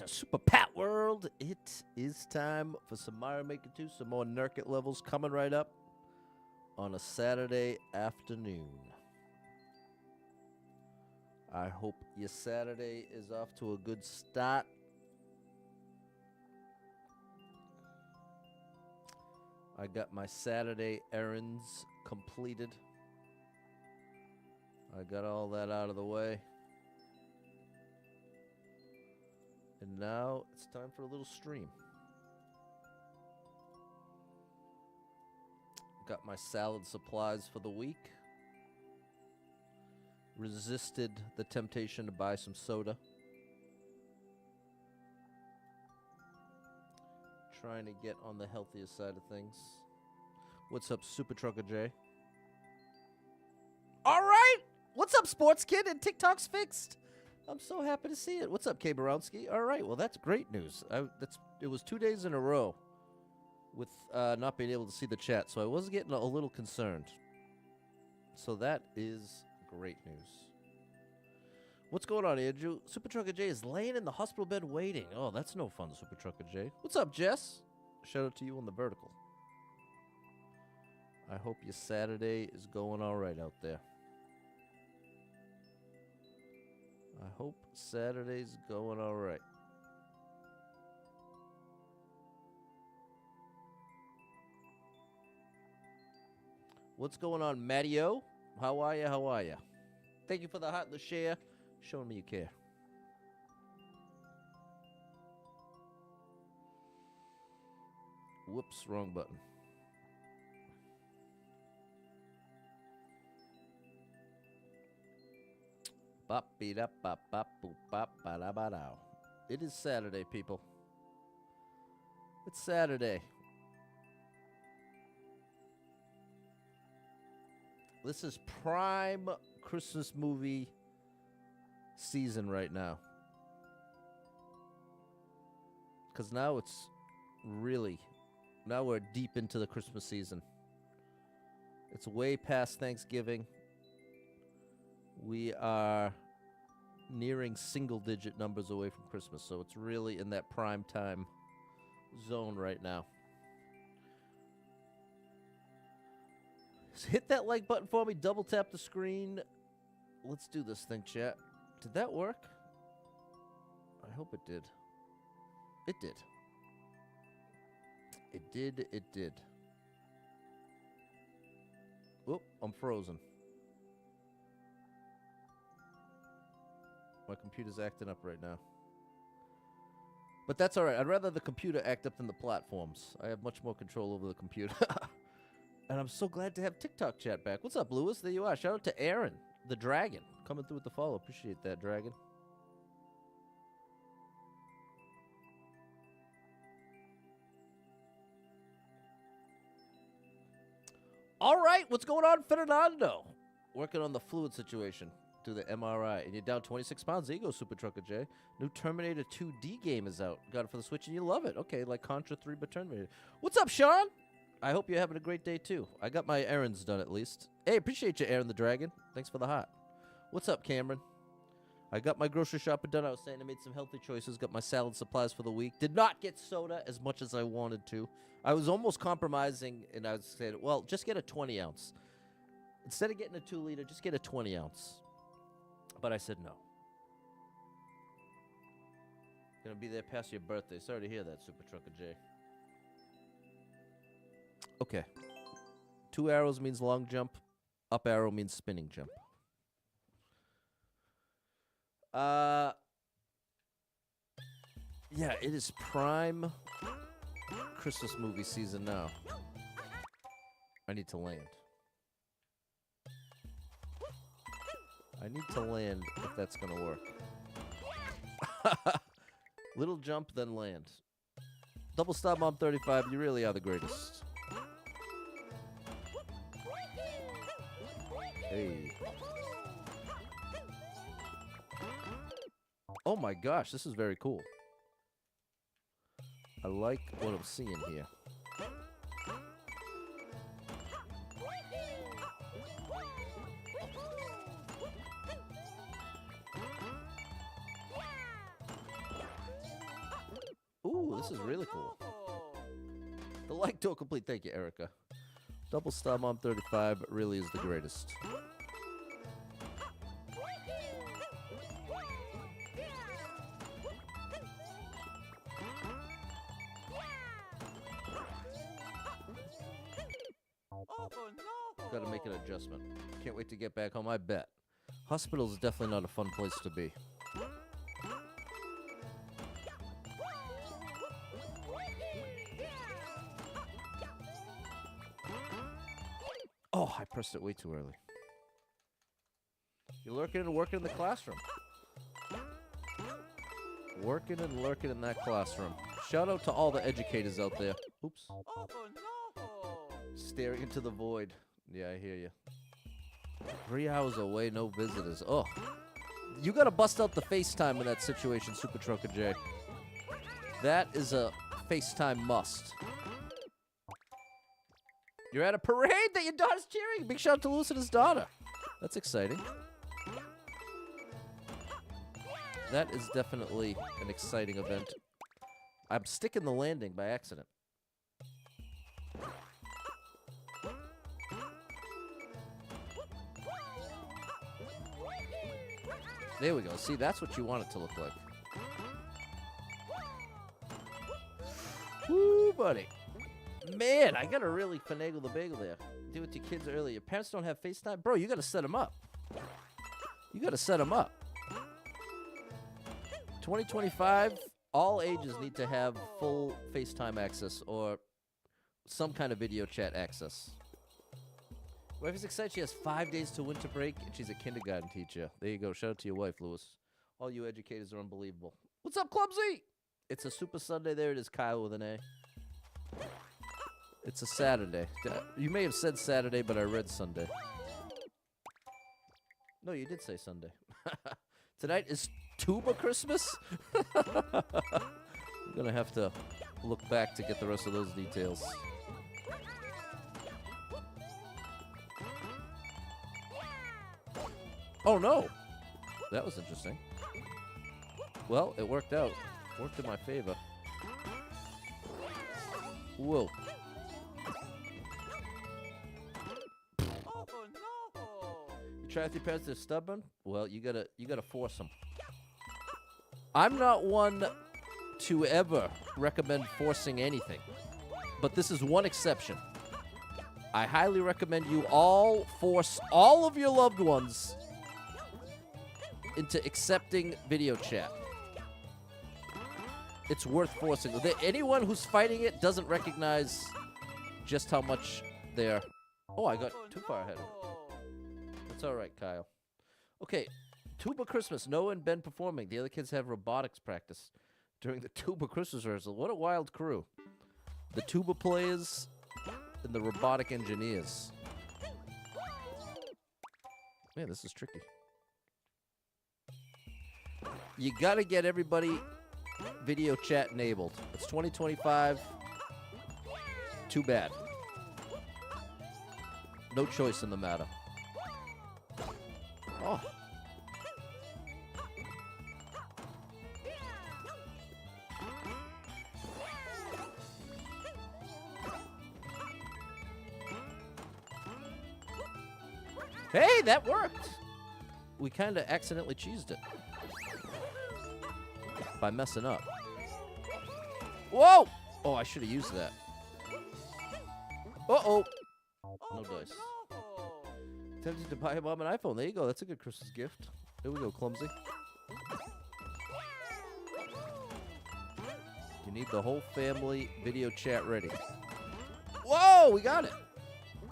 to Super Pat World. It is time for some Mario Maker 2, some more Nurket levels coming right up on a Saturday afternoon. I hope your Saturday is off to a good start. I got my Saturday errands completed. I got all that out of the way. And now it's time for a little stream. Got my salad supplies for the week. Resisted the temptation to buy some soda. Trying to get on the healthier side of things. What's up, Super Trucker J? All right! What's up, Sports Kid? And TikTok's fixed. I'm so happy to see it. What's up, K. Borowski? All right, well, that's great news. It was 2 days in a row with not being able to see the chat, so I was getting a little concerned. So that is great news. What's going on, Andrew? Super Trucker J is laying in the hospital bed waiting. Oh, that's no fun, Super Trucker J. What's up, Jess? Shout out to you on the vertical. I hope your Saturday is going all right out there. I hope Saturday's going all right. What's going on, Mattio? How are you? How are you? Thank you for the heart and the share. Showing me you care. Whoops, wrong button. It is Saturday, people. It's Saturday. This is prime Christmas movie season right now. Because now it's really, now we're deep into the Christmas season. It's way past Thanksgiving. We are nearing single-digit numbers away from Christmas, so it's really in that prime time zone right now. So hit that like button for me. Double tap the screen. Let's do this thing, chat. Did that work? I hope it did. It did. It did. It did. Whoop, I'm frozen. My computer's acting up right now. But that's all right. I'd rather the computer act up than the platforms. I have much more control over the computer. And I'm so glad to have TikTok chat back. What's up, Lewis? There you are. Shout out to Aaron, the dragon, coming through with the follow. Appreciate that, dragon. All right, what's going on, Fernando? Working on the fluid situation. Do the MRI, and you're down 26 pounds. There you go, Super Trucker J. New Terminator 2D game is out. Got it for the Switch, and you love it. Okay, like Contra 3, but Terminator. What's up, Sean? I hope you're having a great day, too. I got my errands done, at least. Hey, appreciate you, Aaron the Dragon. Thanks for the heart. What's up, Cameron? I got my grocery shopping done. I was saying I made some healthy choices. Got my salad supplies for the week. Did not get soda as much as I wanted to. I was almost compromising, and I was saying, well, just get a 20-ounce. Instead of getting a 2-liter, just get a 20-ounce. But I said no. Gonna be there past your birthday. Sorry to hear that, Super Trucker J. Okay. 2 arrows means long jump. Up arrow means spinning jump. Yeah, it is prime Christmas movie season now. I need to land. I need to land if that's going to work. Little jump, then land. Double stop Mom 35, you really are the greatest. Hey. Oh my gosh, this is very cool. I like what I'm seeing here. this is really cool. The like to complete. Thank you, Erica. Double Star Mom 35 really is the greatest. Gotta make an adjustment. Can't wait to get back home, I bet. Hospital is definitely not a fun place to be. Oh, I pressed it way too early. You're lurking and working in the classroom. Working and lurking in that classroom. Shout out to all the educators out there. Oops. Staring into the void. Yeah, I hear you. 3 hours away, no visitors. Oh. You gotta bust out the FaceTime in that situation, Super Trucker J. That is a FaceTime must. You're at a parade that your daughter's cheering. Big shout out to Lewis and his daughter. That's exciting. That is definitely an exciting event. I'm sticking the landing by accident. There we go. See, that's what you want it to look like. Woo, buddy. Man, I gotta really finagle the bagel there. Do it to kids early. Your parents don't have FaceTime? Bro, you gotta set them up. You gotta set them up. 2025, all ages need to have full FaceTime access or some kind of video chat access. Wife is excited. She has 5 days to winter break, and she's a kindergarten teacher. There you go. Shout out to your wife, Lewis. All you educators are unbelievable. What's up, Clumsy? It's a Super Sunday. There it is, Kyle with an A. It's a Saturday. You may have said Saturday, but I read Sunday. No, you did say Sunday. Tonight is Tuba Christmas? I'm going to have to look back to get the rest of those details. Oh, no. That was interesting. Well, it worked out. Worked in my favor. Whoa. You try with your parents, they're stubborn? Well, you gotta force them. I'm not one to ever recommend forcing anything. But this is one exception. I highly recommend you all force all of your loved ones into accepting video chat. It's worth forcing. Anyone who's fighting it doesn't recognize just how much they're... Oh, I got too far ahead of it. That's all right, Kyle. Okay, Tuba Christmas. Noah and Ben performing. The other kids have robotics practice during the Tuba Christmas rehearsal. What a wild crew. The tuba players and the robotic engineers. Man, this is tricky. You gotta get everybody video chat enabled. It's 2025. Too bad. No choice in the matter. Oh. Hey, that worked. We kind of accidentally cheesed it by messing up. Whoa! Oh, I should have used that. Uh-oh. No dice. Tempted to buy your mom an iPhone. There you go. That's a good Christmas gift. There we go, Clumsy. You need the whole family video chat ready. Whoa! We got it.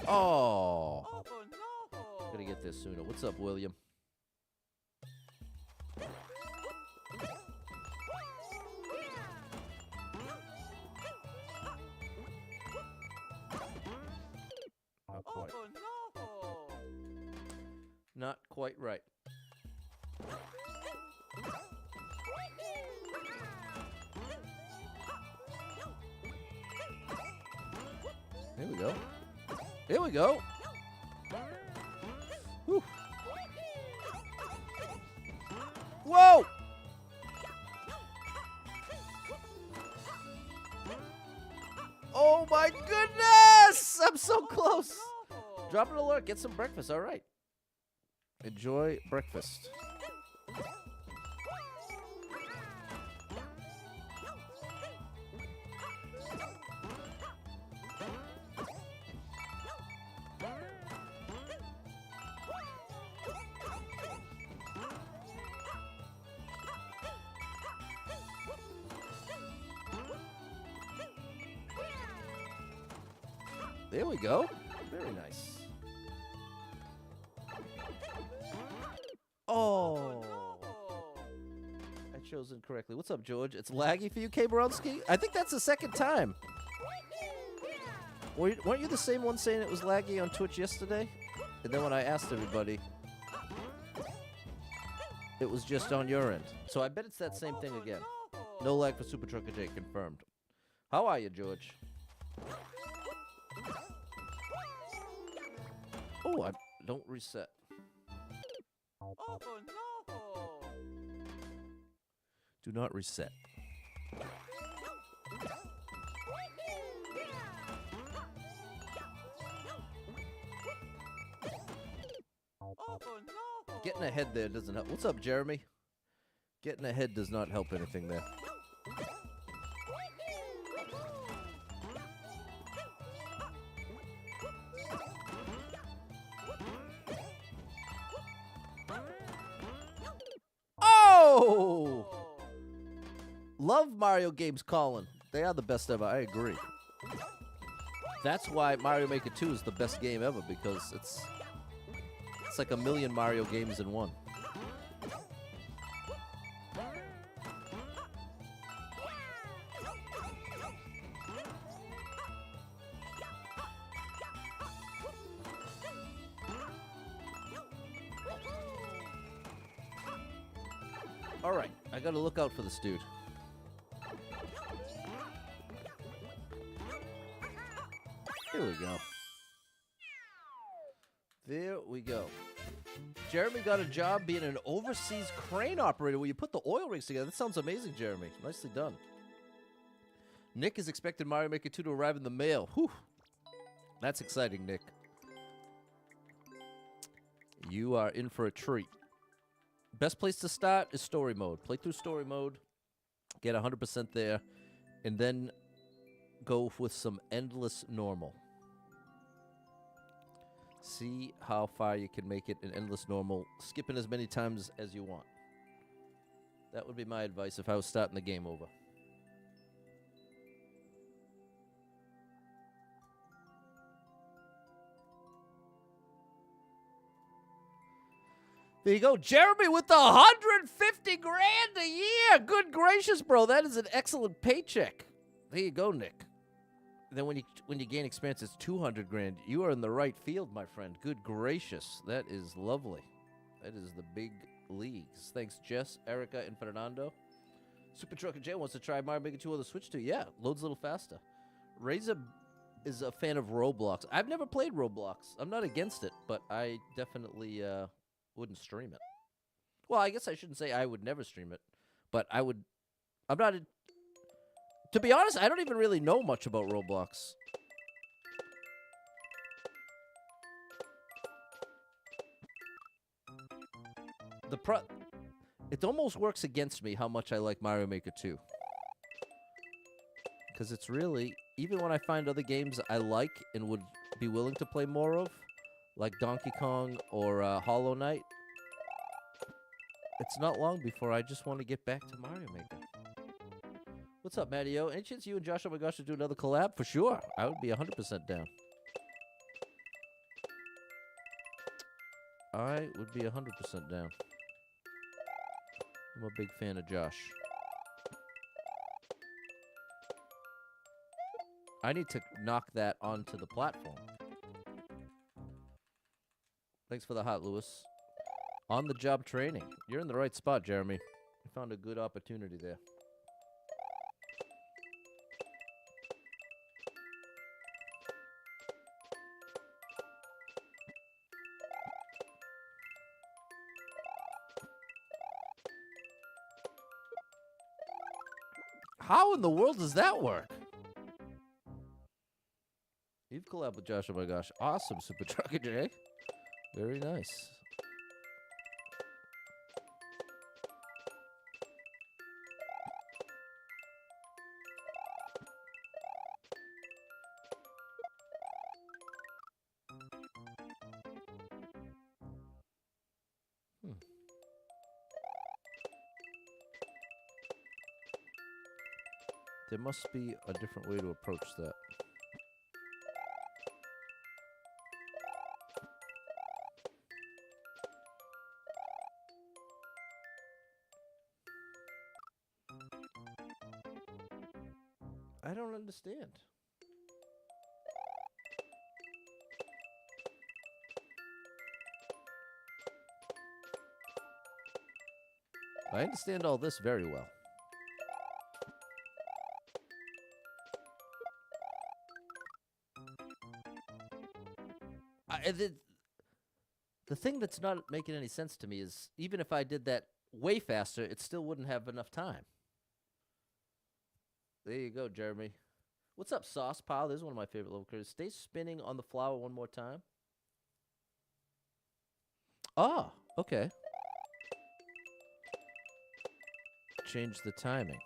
Oh. Gotta get this sooner. What's up, William? Not quite. Not quite right. There we go. There we go. Whew. Whoa! Oh my goodness! I'm so close. Drop an alert. Get some breakfast. All right. Enjoy breakfast. There we go. Very nice. Oh. I chose incorrectly. What's up, George? It's laggy for you, K. Bronski? I think that's the second time. Weren't you the same one saying it was laggy on Twitch yesterday? And then when I asked everybody, it was just on your end. So I bet it's that same thing again. No lag for Super Trucker J, confirmed. How are you, George? Oh, I don't reset. Oh no! Do not reset. Oh no! Getting ahead there doesn't help. What's up, Jeremy? Getting ahead does not help anything there. Oh! Love Mario games, Colin. They are the best ever. I agree. That's why Mario Maker 2 is the best game ever, because it's like a million Mario games in one. All right, I gotta look out for this dude. Here we go. There we go. Jeremy got a job being an overseas crane operator where you put the oil rigs together. That sounds amazing, Jeremy. Nicely done. Nick is expecting Mario Maker 2 to arrive in the mail. Whew. That's exciting, Nick. You are in for a treat. Best place to start is story mode. Play through story mode, get 100% there, and then go with some endless normal. See how far you can make it in endless normal, skipping as many times as you want. That would be my advice if I was starting the game over. There you go. Jeremy with the 150 grand a year. Good gracious, bro. That is an excellent paycheck. There you go, Nick. And then when you gain experience, it's 200 grand. You are in the right field, my friend. Good gracious. That is lovely. That is the big leagues. Thanks, Jess, Erica, and Fernando. Super Trucker J wants to try Mario Maker 2 on the Switch too. Yeah, loads a little faster. Razor is a fan of Roblox. I've never played Roblox. I'm not against it, but I definitely wouldn't stream it. Well, I guess I shouldn't say I would never stream it, but I would. I'm not. To be honest, I don't even really know much about Roblox. It almost works against me how much I like Mario Maker 2. Because it's really, even when I find other games I like and would be willing to play more of, like Donkey Kong or Hollow Knight, it's not long before I just want to get back to Mario Maker. What's up, Mattio? Any chance you and Josh, oh my gosh, should do another collab? For sure. I would be 100% down. I would be 100% down. I'm a big fan of Josh. I need to knock that onto the platform. Thanks for the hot, Lewis. On-the-job training. You're in the right spot, Jeremy. You found a good opportunity there. How in the world does that work? You've collabed with Josh. Oh my gosh. Awesome, Super Trucker J. Very nice. There must be a different way to approach that. I don't understand. I understand all this very well. The thing that's not making any sense to me is even if I did that way faster, it still wouldn't have enough time. There you go, Jeremy. What's up, Sauce Pile? This is one of my favorite level critters. Stay spinning on the flower one more time. Ah, okay. Change the timing.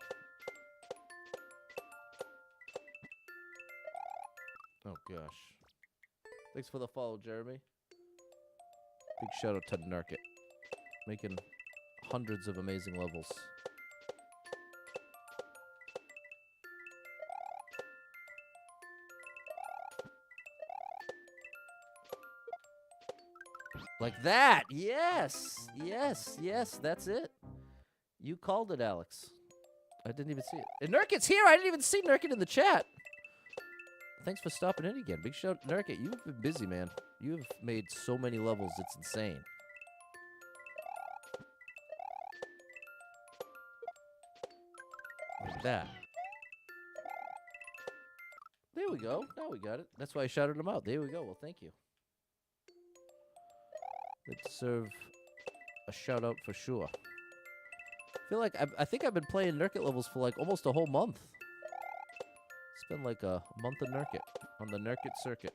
Oh, gosh. Thanks for the follow, Jeremy. Big shout out to Nurket. Making hundreds of amazing levels. Like that. Yes. Yes. Yes. That's it. You called it, Alex. I didn't even see it. And Nurket's here. I didn't even see Nurket in the chat. Thanks for stopping in again. Big shout, Nurket. You've been busy, man. You have made so many levels. It's insane. Like that. There we go. Now we got it. That's why I shouted them out. There we go. Well, thank you. They deserve a shout out for sure. I feel like I think I've been playing Nurket levels for like almost a whole month. It's been like a month of Nurket on the Nurket circuit.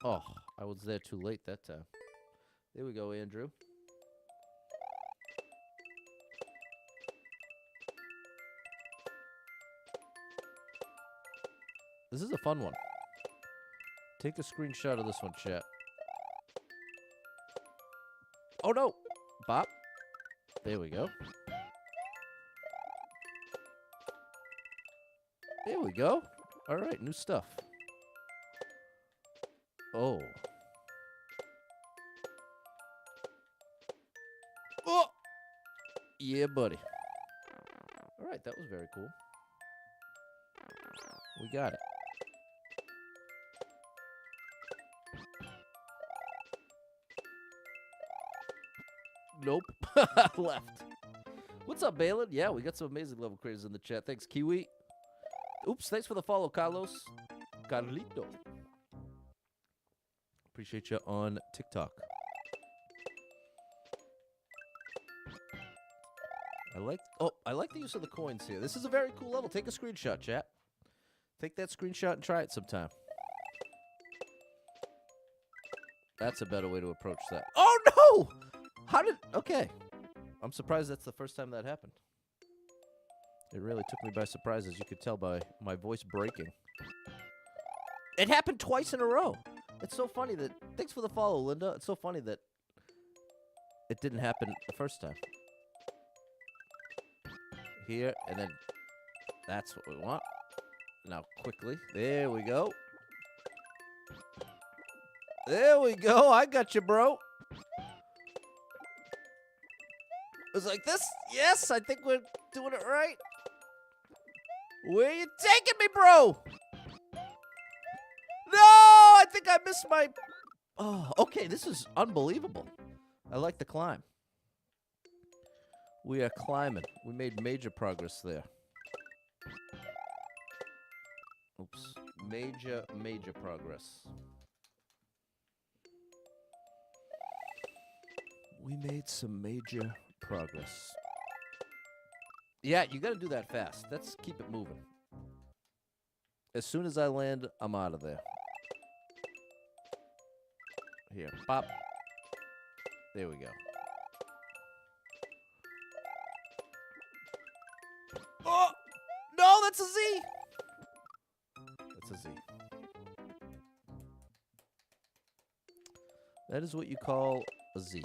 Oh, I was there too late that time. There we go, Andrew. This is a fun one. Take a screenshot of this one, chat. Oh, no. Bop. There we go. There we go. All right, new stuff. Oh. Oh! Yeah, buddy. All right, that was very cool. We got it. Nope. Left. What's up, Balin? Yeah, we got some amazing level creators in the chat. Thanks, Kiwi. Oops, thanks for the follow, Carlos. Carlito. Appreciate you on TikTok. I like the use of the coins here. This is a very cool level. Take a screenshot, chat. Take that screenshot and try it sometime. That's a better way to approach that. Oh, no! Okay. I'm surprised that's the first time that happened. It really took me by surprise, as you could tell by my voice breaking. It happened twice in a row. It's so funny that... Thanks for the follow, Linda. It's so funny that it didn't happen the first time. Here, and then that's what we want. Now, quickly. There we go. There we go. I got you, bro. It was like this. Yes, I think we're doing it right. Where you taking me, bro? No, I think I missed my... Oh, okay, this is unbelievable. I like the climb. We are climbing. We made major progress there. Oops. Major progress. We made some major progress. Yeah, you gotta do that fast. Let's keep it moving. As soon as I land, I'm out of there. Here, pop. There we go. Oh! No, that's a Z! That's a Z. That is what you call a Z.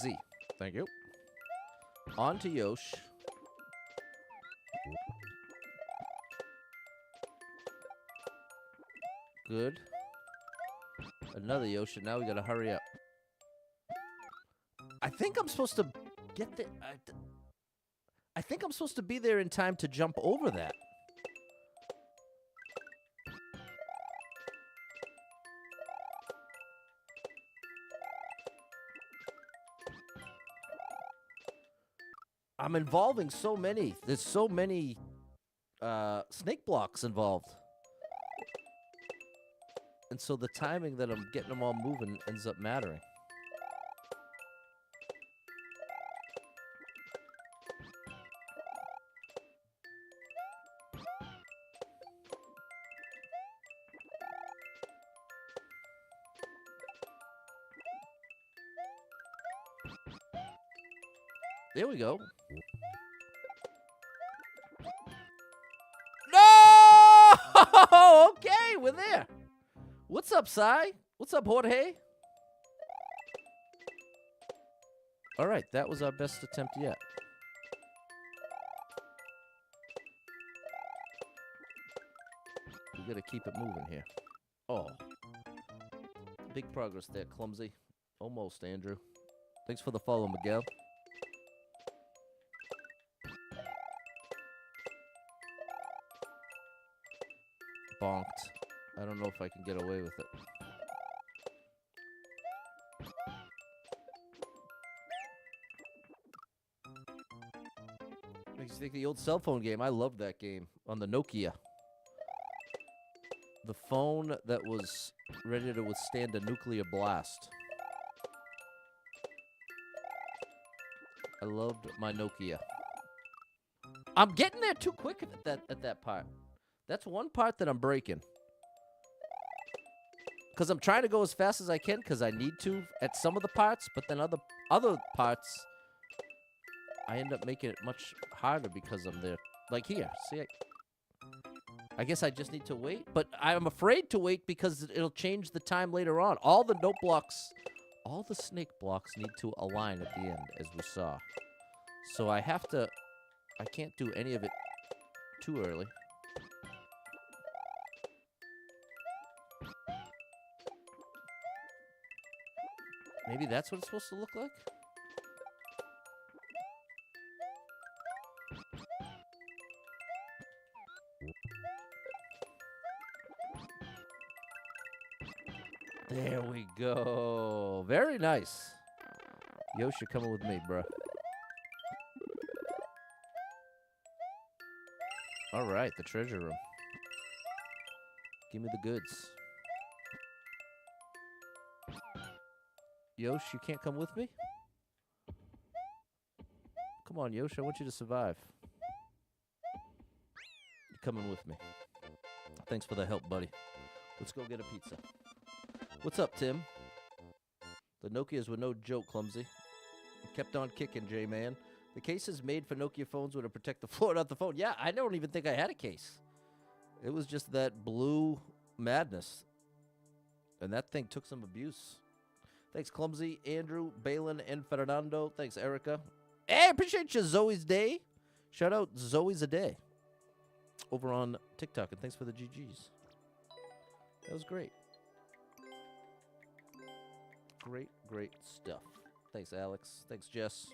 Z. Thank you. On to Yosh. Good. Another Yosh, and now we gotta hurry up. I think I'm supposed to get there. I think I'm supposed to be there in time to jump over that. I'm involving so many. There's so many snake blocks involved. And so the timing that I'm getting them all moving ends up mattering. There we go. No! Okay, we're there. What's up, Sai? What's up, Jorge? All right, that was our best attempt yet. We gotta keep it moving here. Oh. Big progress there, Clumsy. Almost, Andrew. Thanks for the follow, Miguel. Bonked. I don't know if I can get away with it. Makes you think of the old cell phone game. I loved that game on the Nokia. The phone that was ready to withstand a nuclear blast. I loved my Nokia. I'm getting there too quick at that part. That's one part that I'm breaking. Because I'm trying to go as fast as I can because I need to at some of the parts, but then other parts, I end up making it much harder because I'm there. Like here, see, I guess I just need to wait, but I'm afraid to wait because it'll change the time later on. All the note blocks, all the snake blocks need to align at the end, as we saw. So I can't do any of it too early. Maybe that's what it's supposed to look like? There we go. Very nice. Yosh, you're coming with me, bro. All right, the treasure room. Give me the goods. Yosh, you can't come with me? Come on, Yosh, I want you to survive. You're coming with me. Thanks for the help, buddy. Let's go get a pizza. What's up, Tim? The Nokias were no joke, Clumsy. Kept on kicking, J-Man. The case is made for Nokia phones to protect the floor, not the phone. Yeah, I don't even think I had a case. It was just that blue madness. And that thing took some abuse. Thanks, Clumsy, Andrew, Balin, and Fernando. Thanks, Erica. Hey, appreciate you, Zoe's Day. Shout out Zoe's a Day over on TikTok. And thanks for the GGs. That was great. Great, great stuff. Thanks, Alex. Thanks, Jess.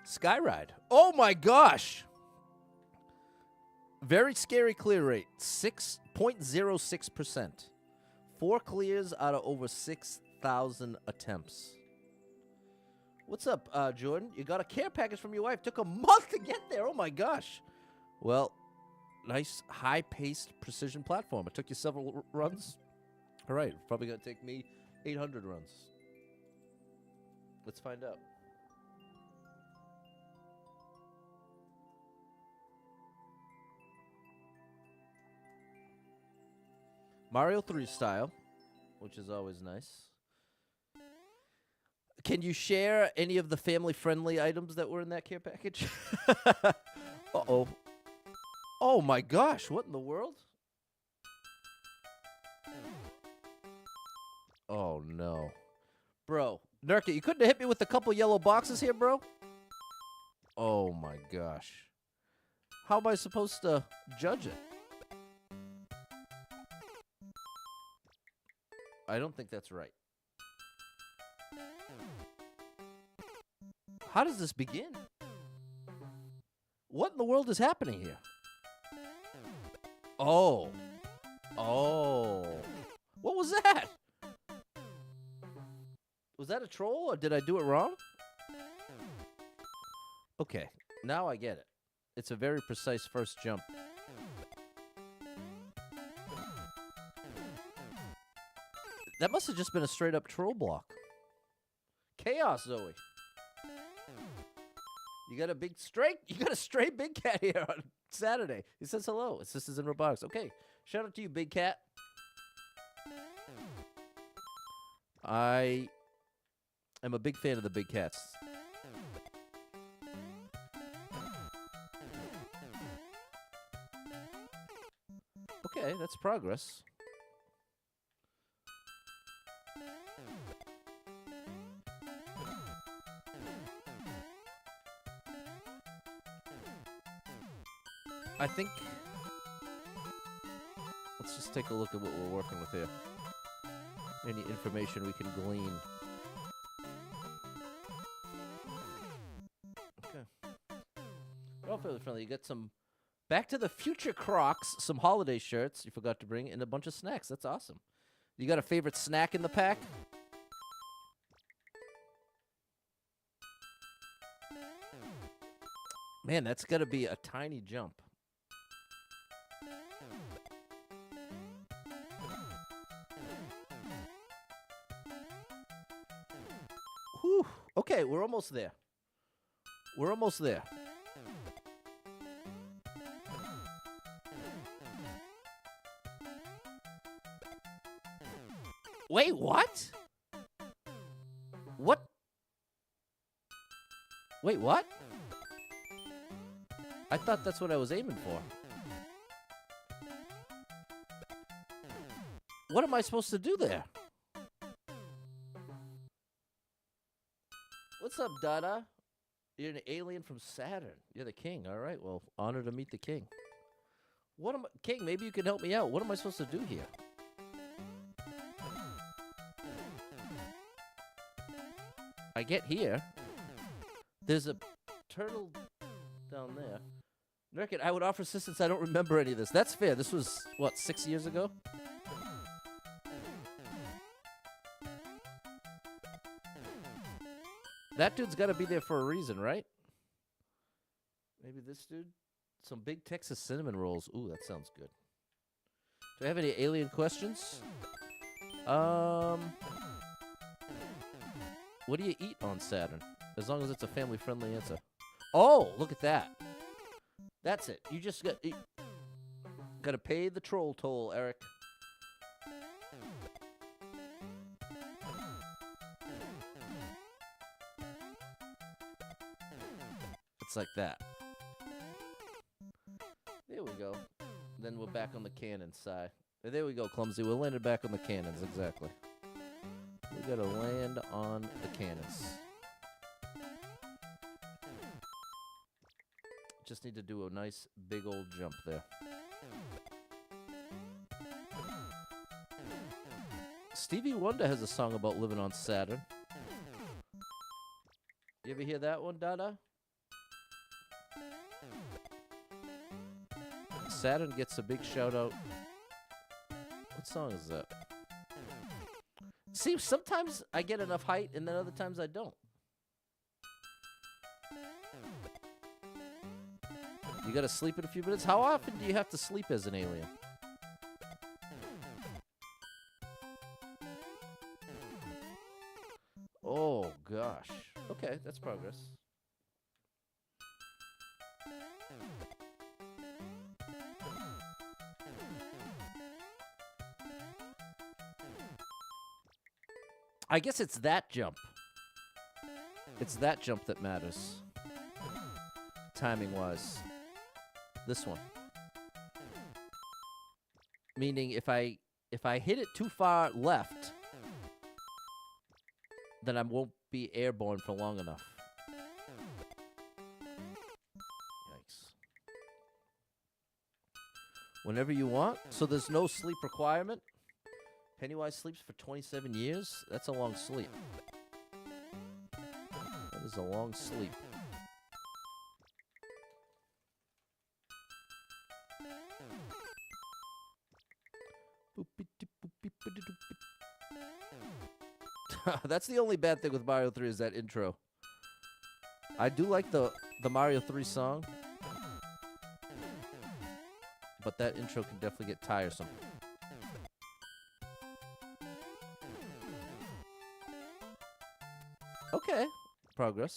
Skyride. Oh, my gosh. Very scary clear rate, 6.06%. 4 clears out of over 6,000 attempts. What's up, Jordan? You got a care package from your wife. Took a month to get there. Oh, my gosh. Well, Nice, high-paced precision platform. It took you several runs. All right, probably going to take me 800 runs. Let's find out. Mario 3 style, which is always nice. Can you share any of the family-friendly items that were in that care package? Uh-oh. Oh my gosh, what in the world? Oh no. Bro, Nurket, you couldn't have hit me with a couple yellow boxes here, bro? Oh my gosh. How am I supposed to judge it? I don't think that's right. How does this begin? What in the world is happening here? Oh. Oh. What was that? Was that a troll or did I do it wrong? Okay. Now I get it. It's a very precise first jump. That must have just been a straight up troll block. Chaos, Zoe. You got a big stray. You got a stray big cat here on Saturday. He says hello. His sister's in robotics. Okay, shout out to you, big cat. I am a big fan of the big cats. Okay, that's progress. I think, let's just take a look at what we're working with here. Any information we can glean. Okay. All fairly friendly. You got some Back to the Future Crocs, some holiday shirts you forgot to bring, and a bunch of snacks. That's awesome. You got a favorite snack in the pack? Man, that's got to be a tiny jump. Whew. Okay, we're almost there. We're almost there. Wait, what? What? Wait, what? I thought that's what I was aiming for. What am I supposed to do there? What's up, Dada? You're an alien from Saturn. You're the king. All right, well, honored to meet the king. What am I... King, maybe you can help me out. What am I supposed to do here? I get here. There's a turtle down there. Nurket, I would offer assistance. I don't remember any of this. That's fair. This was, what, 6 years ago? That dude's got to be there for a reason, right? Maybe this dude? Some big Texas cinnamon rolls. Ooh, that sounds good. Do I have any alien questions? What do you eat on Saturn? As long as it's a family-friendly answer. Oh, look at that. That's it. You just got to pay the troll toll, Eric. It's like that. There we go. Then we're back on the cannon side. There we go, Clumsy. We're landed back on the cannons, exactly. We gotta land on the cannons. Just need to do a nice big old jump there. Stevie Wonder has a song about living on Saturn. You ever hear that one, Dada? Saturn gets a big shout out. What song is that? See, sometimes I get enough height and then other times I don't. You gotta sleep in a few minutes? How often do you have to sleep as an alien? Oh, gosh. Okay, that's progress. I guess it's that jump. It's that jump that matters. Timing-wise. This one. Meaning if I hit it too far left, then I won't be airborne for long enough. Yikes. Whenever you want. So there's no sleep requirement. Pennywise sleeps for 27 years? That's a long sleep. That is a long sleep. That's the only bad thing with Mario 3 is that intro. I do like the Mario 3 song, but that intro can definitely get tiresome. Okay, progress.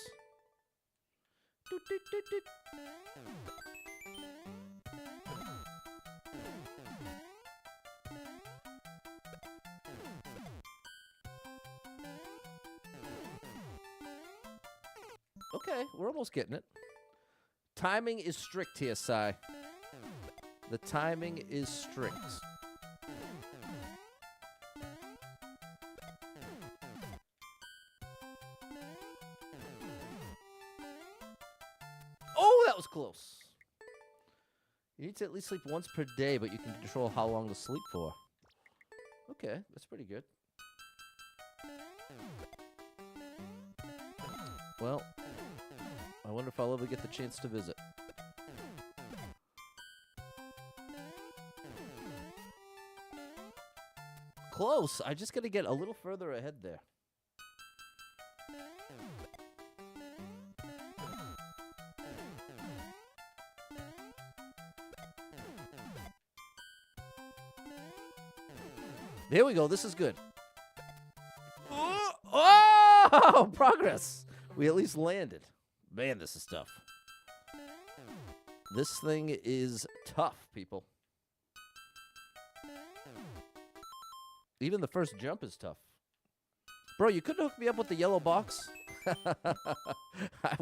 Okay, we're almost getting it. Timing is strict here, Sai. The timing is strict. Oh, that was close. You need to at least sleep once per day, but you can control how long to sleep for. Okay, that's pretty good. Well, I wonder if I'll ever get the chance to visit. Close. I just got to get a little further ahead there. There we go. This is good. Oh, progress. We at least landed. Man, this is tough. This thing is tough, people. Even the first jump is tough. Bro, you couldn't hook me up with the yellow box? I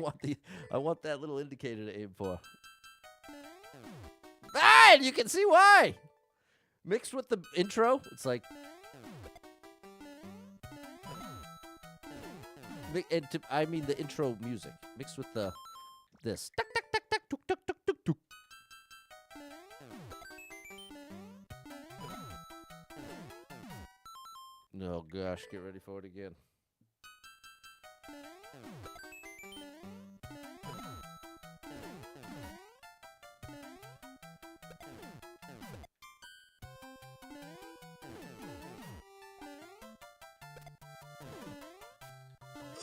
want that little indicator to aim for. Ah, you can see why. Mixed with the intro, it's like I mean the intro music mixed with this. Tuck, tuck, tuck, tuck, tuk, tuk, tuk, tuk, tuk. Oh gosh, get ready for it again.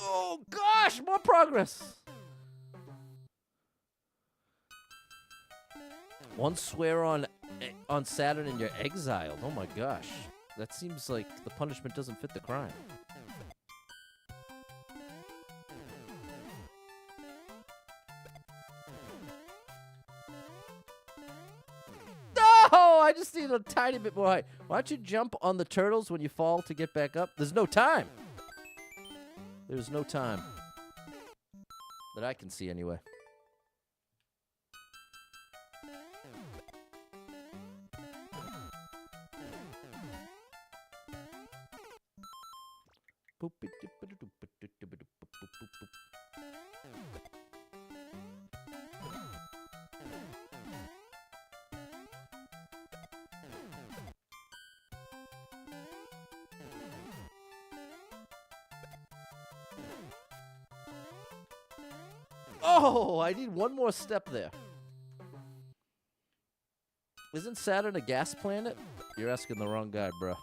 Oh gosh, more progress. One swear on Saturn and you're exiled. Oh my gosh. That seems like the punishment doesn't fit the crime. No! I just need a tiny bit more height. Why don't you jump on the turtles when you fall to get back up? There's no time. There's no time. That I can see anyway. Oh, I need one more step there. Isn't Saturn a gas planet? You're asking the wrong guy, bro.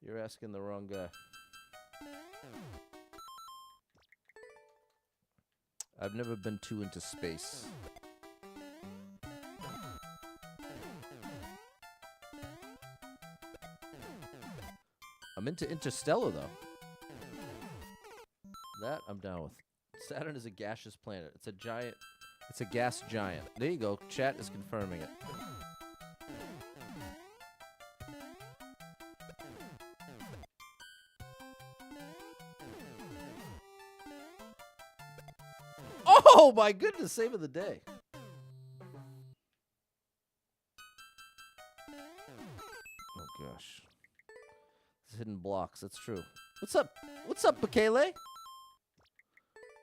You're asking the wrong guy. I've never been too into space. I'm into Interstellar, though. That I'm down with. Saturn is a gaseous planet. It's a giant. It's a gas giant. There you go. Chat is confirming it. Oh my goodness, save of the day. Oh gosh. It's hidden blocks, that's true. What's up? What's up, Bakele?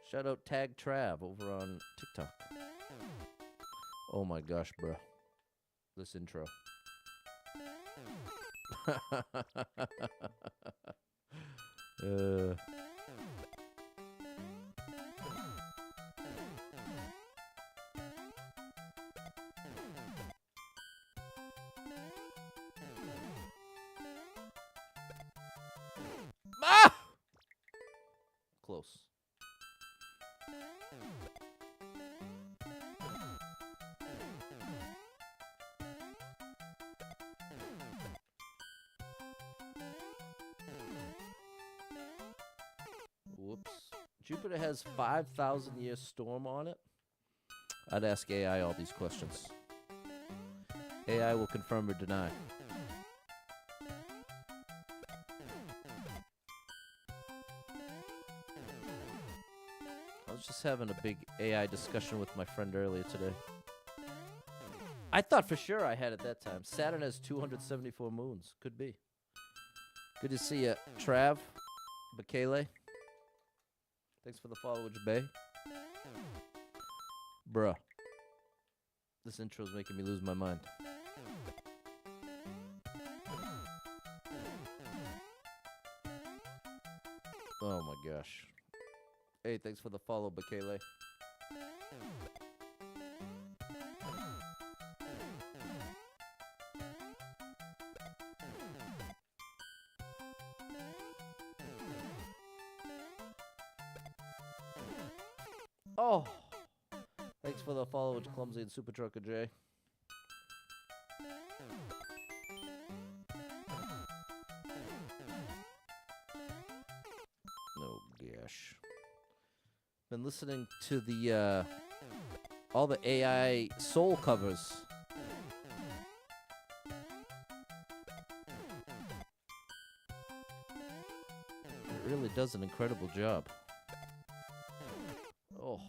Shout out Tag Trav over on TikTok. Oh my gosh, bro. This intro. Ah! Close. Whoops. Jupiter has 5,000 year storm on it. I'd ask AI all these questions. AI will confirm or deny. I was just having a big AI discussion with my friend earlier today. I thought for sure I had it that time. Saturn has 274 moons. Could be. Good to see you, Trav. Bakele. Thanks for the follow, Bay. Bruh. This intro's making me lose my mind. Oh my gosh. Hey, thanks for the follow, Bakele. Oh, thanks for the follow, Clumsy and Super Trucker J. Oh gosh. Been listening to the all the AI soul covers. It really does an incredible job. Oh.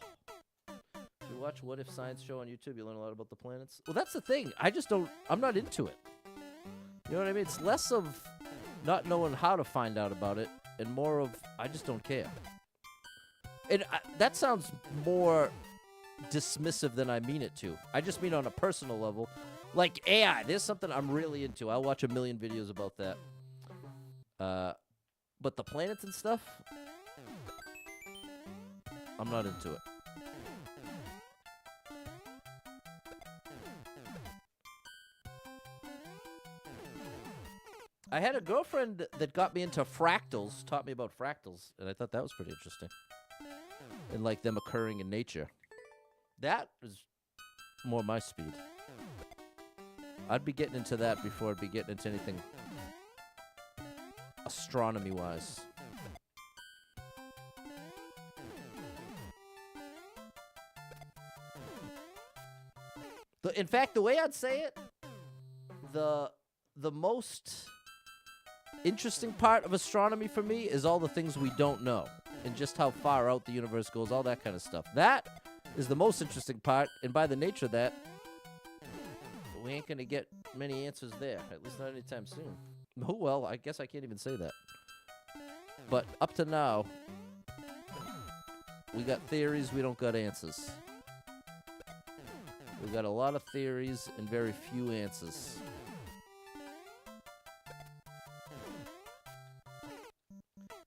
If you watch What If Science Show on YouTube, you learn a lot about the planets. Well, that's the thing. I'm not into it. You know what I mean? It's less of not knowing how to find out about it and more of I just don't care. And that sounds more dismissive than I mean it to. I just mean on a personal level. Like AI, there's something I'm really into. I'll watch a million videos about that. But the planets and stuff, I'm not into it. I had a girlfriend that got me into fractals, taught me about fractals, and I thought that was pretty interesting. And like them occurring in nature. That is more my speed. I'd be getting into that before I'd be getting into anything astronomy-wise. In fact, the way I'd say it, the most interesting part of astronomy for me is all the things we don't know and just how far out the universe goes, all that kind of stuff. That is the most interesting part, and by the nature of that, we ain't going to get many answers there, at least not anytime soon. Oh, well, I guess I can't even say that. But up to now, we got theories, we don't got answers. We got a lot of theories and very few answers.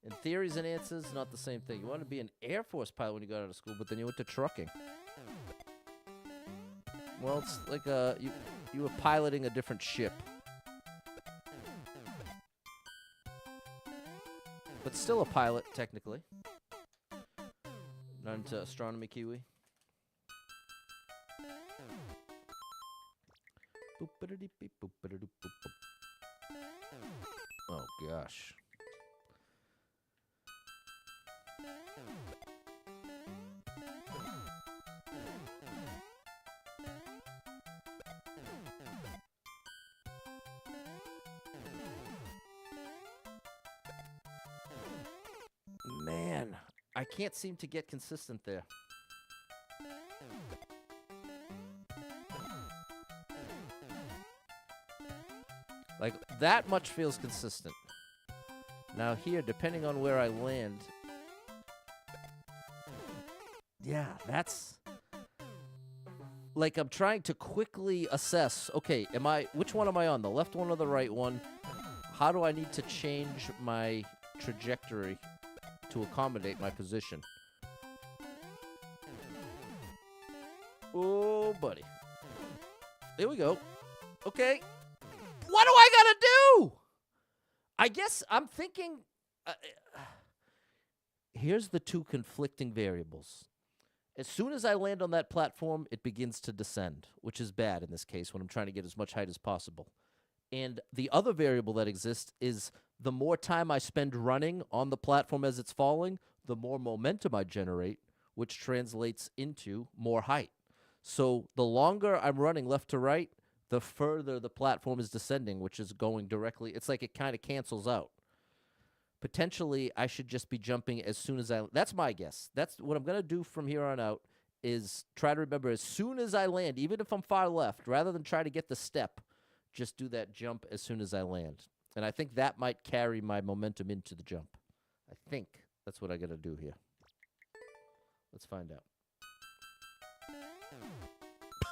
And theories and answers, not the same thing. You want to be an Air Force pilot when you got out of school, but then you went to trucking. Well, it's like you were piloting a different ship. But still a pilot, technically. Not into astronomy, Kiwi. Oh, gosh. Man, I can't seem to get consistent there. Like, that much feels consistent. Now here, depending on where I land... Yeah, that's... Like, I'm trying to quickly assess, okay, which one am I on, the left one or the right one? How do I need to change my trajectory to accommodate my position? Oh, buddy. There we go. Okay. What do I gotta do? I guess I'm thinking... here's the two conflicting variables. As soon as I land on that platform, it begins to descend, which is bad in this case when I'm trying to get as much height as possible. And the other variable that exists is the more time I spend running on the platform as it's falling, the more momentum I generate, which translates into more height. So the longer I'm running left to right, the further the platform is descending, which is going directly. It's like it kind of cancels out. Potentially, I should just be jumping as soon as I... That's my guess. That's what I'm going to do from here on out, is try to remember as soon as I land, even if I'm far left, rather than try to get the step, just do that jump as soon as I land. And I think that might carry my momentum into the jump. I think that's what I got to do here. Let's find out.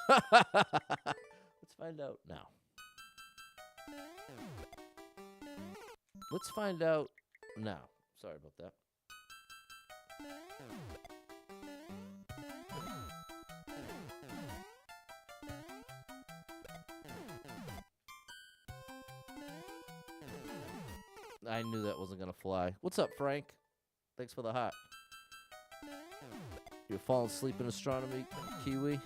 Let's find out now. Let's find out now. Sorry about that. I knew that wasn't going to fly. What's up, Frank? Thanks for the heart. You're falling asleep in astronomy, Kiwi?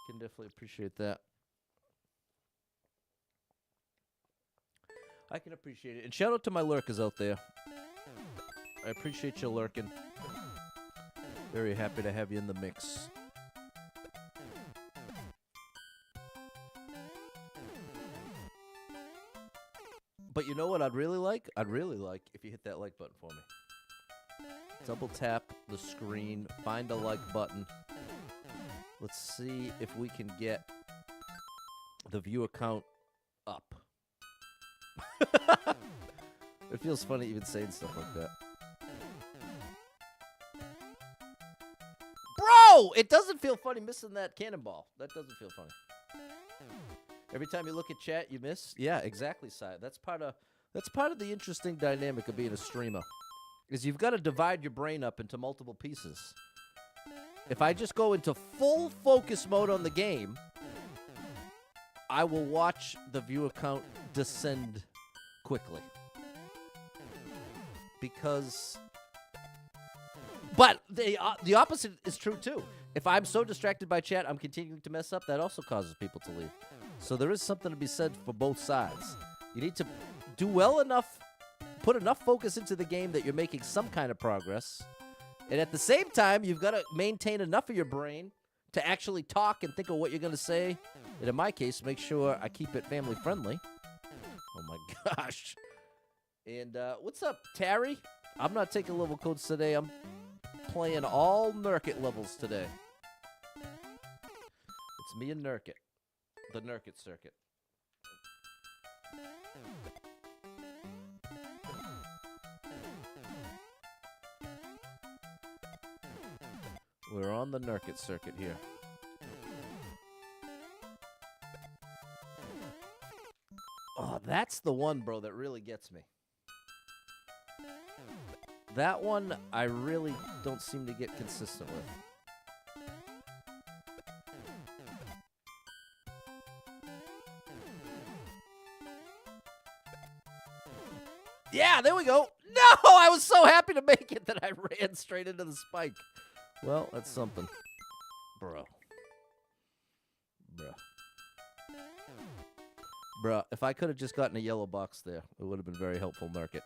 Can definitely appreciate that. I can appreciate it. And shout out to my lurkers out there. I appreciate you lurking. Very happy to have you in the mix. But you know what I'd really like? I'd really like if you hit that like button for me. Double tap the screen, find a like button. Let's see if we can get the viewer count up. It feels funny even saying stuff like that. Bro! It doesn't feel funny missing that cannonball. That doesn't feel funny. Every time you look at chat, you miss? Yeah, exactly, Si. That's part of the interesting dynamic of being a streamer. Is you've got to divide your brain up into multiple pieces. If I just go into full focus mode on the game, I will watch the viewer count descend quickly. Because... But the opposite is true, too. If I'm so distracted by chat, I'm continuing to mess up, that also causes people to leave. So there is something to be said for both sides. You need to do well enough, put enough focus into the game that you're making some kind of progress. And at the same time, you've got to maintain enough of your brain to actually talk and think of what you're going to say. And in my case, make sure I keep it family friendly. Oh my gosh. And what's up, Terry? I'm not taking level codes today. I'm playing all Nurket levels today. It's me and Nurket. The Nurket circuit. We're on the Nurket circuit here. Oh, that's the one, bro, that really gets me. That one I really don't seem to get consistent with. Yeah, there we go. No, I was so happy to make it that I ran straight into the spike. Well, that's something. Bro. Bruh, if I could have just gotten a yellow box there, it would have been very helpful, Nurket.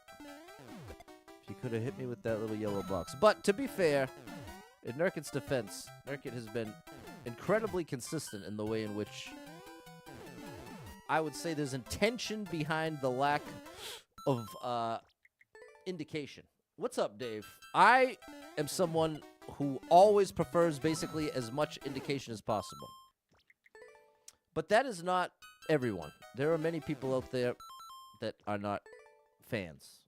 If you could have hit me with that little yellow box. But to be fair, in Nurket's defense, Nurket has been incredibly consistent in the way in which I would say there's intention behind the lack of indication. What's up, Dave? I am someone who always prefers basically as much indication as possible. But that is not everyone. There are many people out there that are not fans.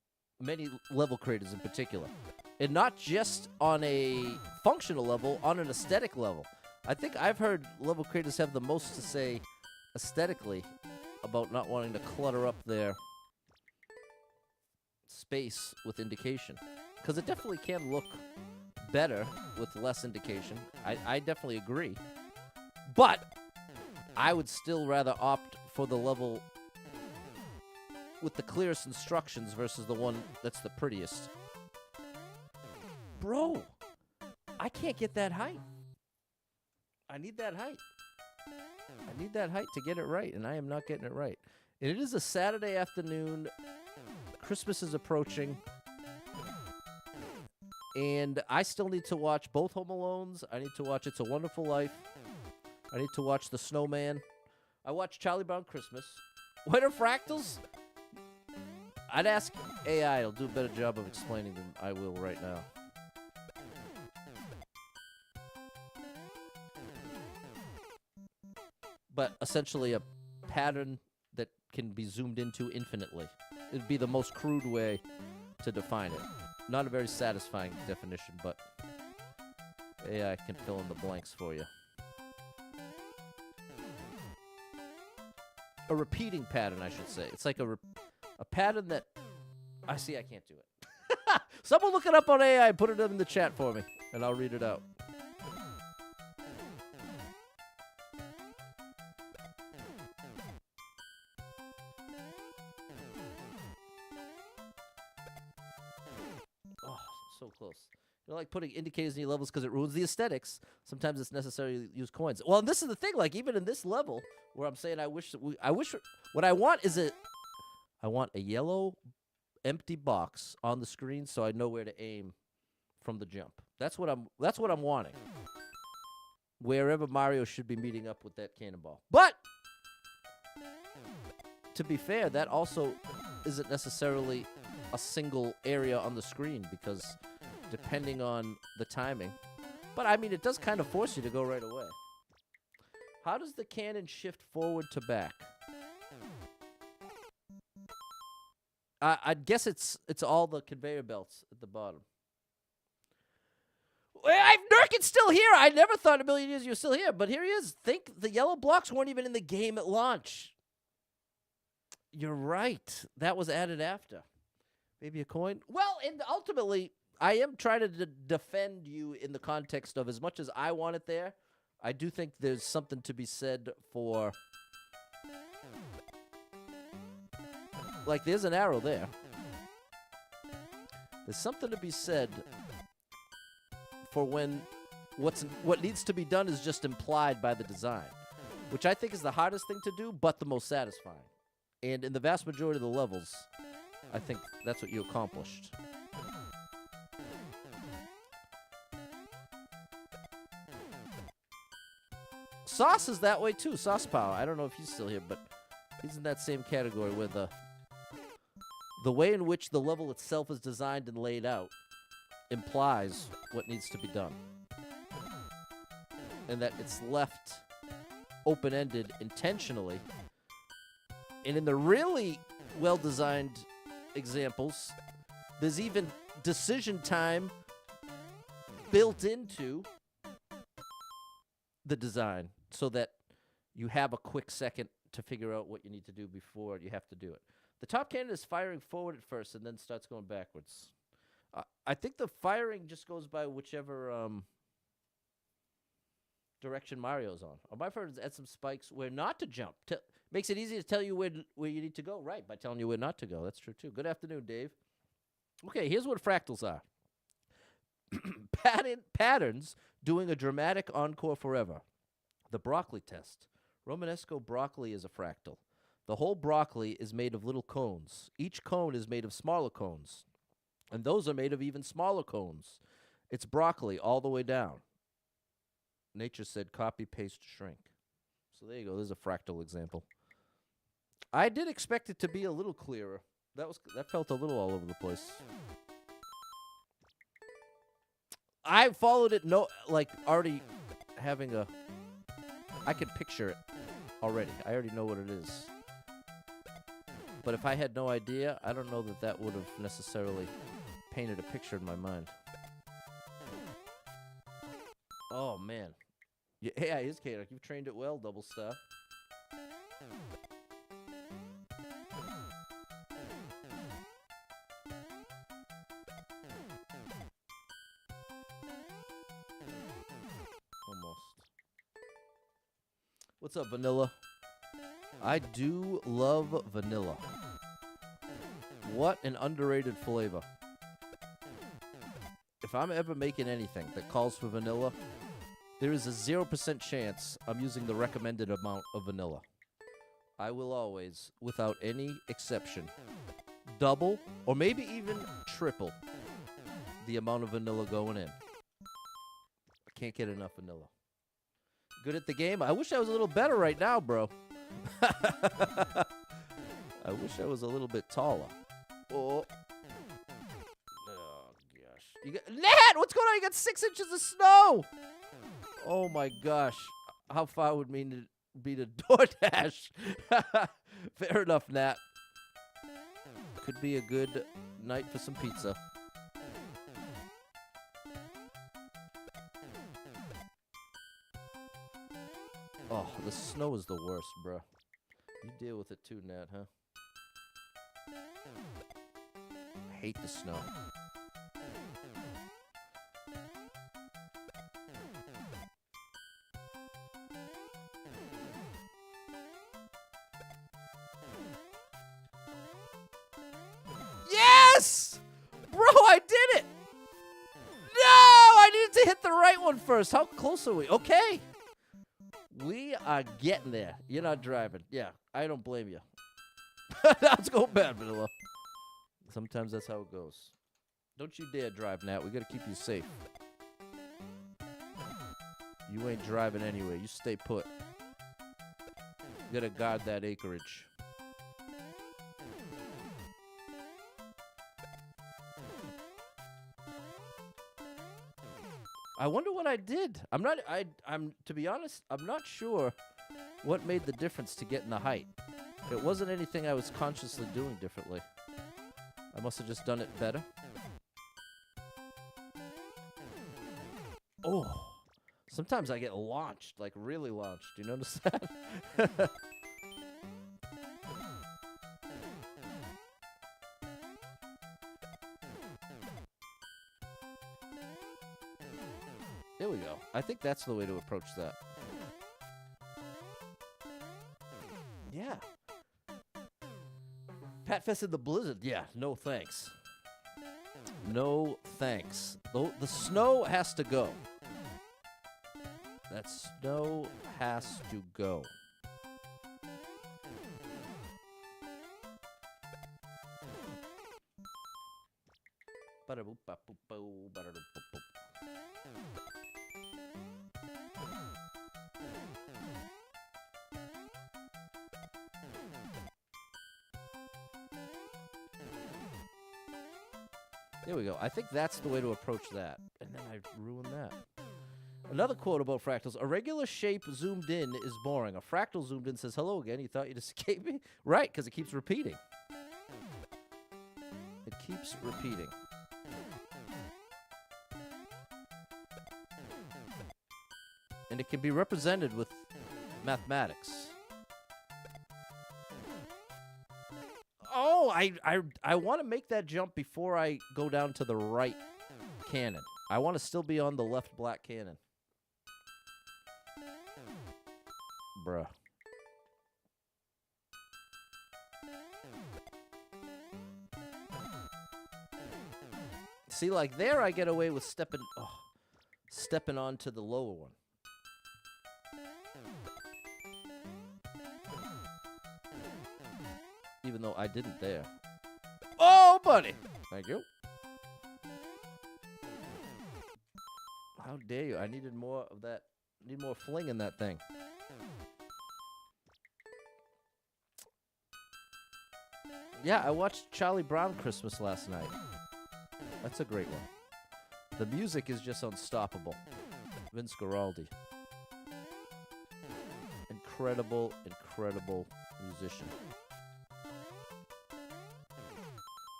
Many level creators in particular. And not just on a functional level, on an aesthetic level. I think I've heard level creators have the most to say aesthetically about not wanting to clutter up their space with indication. Because it definitely can look better with less indication. I definitely agree. But I would still rather opt for the level with the clearest instructions versus the one that's the prettiest. Bro, I can't get that height. I need that height. I need that height to get it right, and I am not getting it right. And it is a Saturday afternoon. Christmas is approaching. And I still need to watch both Home Alones. I need to watch It's a Wonderful Life. I need to watch The Snowman. I watched Charlie Brown Christmas. What are fractals? I'd ask AI. It'll do a better job of explaining than I will right now. But essentially a pattern that can be zoomed into infinitely. It'd be the most crude way to define it. Not a very satisfying definition, but AI can fill in the blanks for you. A repeating pattern, I should say. It's like a pattern that... I can't do it. Someone look it up on AI and put it in the chat for me, and I'll read it out. So close. You know, like putting indicators in your levels because it ruins the aesthetics. Sometimes it's necessary to use coins. Well, and this is the thing. Like even in this level, where I'm saying I wish what I want is I want a yellow, empty box on the screen so I know where to aim from the jump. That's what I'm wanting. Wherever Mario should be meeting up with that cannonball. But to be fair, that also isn't necessarily a single area on the screen because depending on the timing. But I mean, it does kind of force you to go right away. How does the cannon shift forward to back? I'd guess it's all the conveyor belts at the bottom. Nurket's still here. I never thought in a million years you were still here, but here he is. Think the yellow blocks weren't even in the game at launch. You're right. That was added after. Maybe a coin? Well, and ultimately, I am trying to defend you in the context of as much as I want it there, I do think there's something to be said for... Like, there's an arrow there. There's something to be said for when what needs to be done is just implied by the design, which I think is the hardest thing to do, but the most satisfying. And in the vast majority of the levels... I think that's what you accomplished. Sauce is that way too. Sauce Power. I don't know if he's still here, but he's in that same category where the way in which the level itself is designed and laid out implies what needs to be done. And that it's left open-ended intentionally. And in the really well-designed examples, there's even decision time built into the design so that you have a quick second to figure out what you need to do before you have to do it. The top cannon is firing forward at first and then starts going backwards. I think the firing just goes by whichever direction Mario's on. On my friends, add some spikes where not to jump. Makes it easy to tell you where you need to go, right, by telling you where not to go. That's true, too. Good afternoon, Dave. Okay, here's what fractals are. Patterns doing a dramatic encore forever. The broccoli test. Romanesco broccoli is a fractal. The whole broccoli is made of little cones. Each cone is made of smaller cones. And those are made of even smaller cones. It's broccoli all the way down. Nature said copy, paste, shrink. So there you go. There's a fractal example. I did expect it to be a little clearer. That felt a little all over the place. I followed it already having a... I could picture it already. I already know what it is. But if I had no idea, I don't know that would have necessarily painted a picture in my mind. Oh, man. Yeah, it is chaotic. You've trained it well, Double Star. Almost. What's up, Vanilla? I do love vanilla. What an underrated flavor. If I'm ever making anything that calls for vanilla, there is a 0% chance I'm using the recommended amount of vanilla. I will always, without any exception, double or maybe even triple the amount of vanilla going in. I can't get enough vanilla. Good at the game? I wish I was a little better right now, bro. I wish I was a little bit taller. Oh gosh. Nat, what's going on? You got 6 inches of snow. Oh my gosh. How far would mean to be to DoorDash? Fair enough, Nat. Could be a good night for some pizza. Oh, the snow is the worst, bro. You deal with it too, Nat, huh? I hate the snow. Yes! Bro, I did it! No! I needed to hit the right one first. How close are we? Okay. We are getting there. You're not driving. Yeah, I don't blame you. Now it's going bad, Vanilla. Sometimes that's how it goes. Don't you dare drive, Nat. We got to keep you safe. You ain't driving anyway. You stay put. You got to guard that acreage. I wonder what I did. I'm to be honest, I'm not sure what made the difference to getting the height. It wasn't anything I was consciously doing differently. I must have just done it better. Oh, sometimes I get launched, like really launched. You notice that? There we go. I think that's the way to approach that. Yeah. Pat Fest in the blizzard. Yeah, no thanks. No thanks. The snow has to go. That snow has to go. There we go. I think that's the way to approach that. And then I ruined that. Another quote about fractals. A regular shape zoomed in is boring. A fractal zoomed in says, hello again. You thought you'd escape me? Right, because it keeps repeating. It keeps repeating. And it can be represented with mathematics. Oh, I want to make that jump before I go down to the right cannon. I want to still be on the left black cannon. Bruh. See, like there I get away with stepping onto the lower one. Even though I didn't there. Oh, buddy! Thank you. dare you? I needed more of that. Need more fling in that thing. Yeah, I watched Charlie Brown Christmas last night. That's a great one. The music is just unstoppable. Vince Guaraldi. Incredible, incredible musician.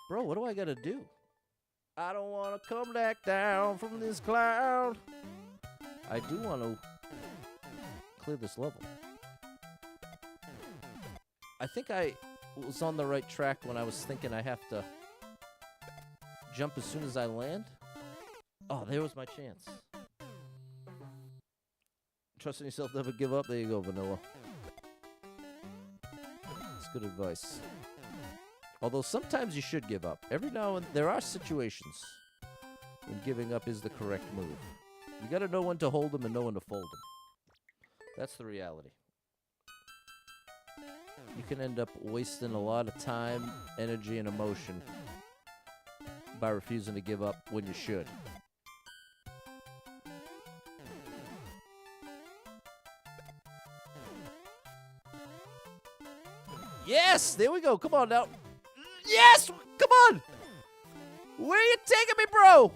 Bro, what do I gotta do? I don't want to come back down from this cloud. I do want to clear this level. I think I was on the right track when I was thinking I have to jump as soon as I land. Oh, there was my chance. Trust in yourself, never give up. There you go, Vanilla. That's good advice. Although sometimes you should give up. Every now and there are situations when giving up is the correct move. You got to know when to hold them and know when to fold them. That's the reality. You can end up wasting a lot of time, energy, and emotion by refusing to give up when you should. Yes! There we go. Come on now. Yes! Come on! Where are you taking me, bro?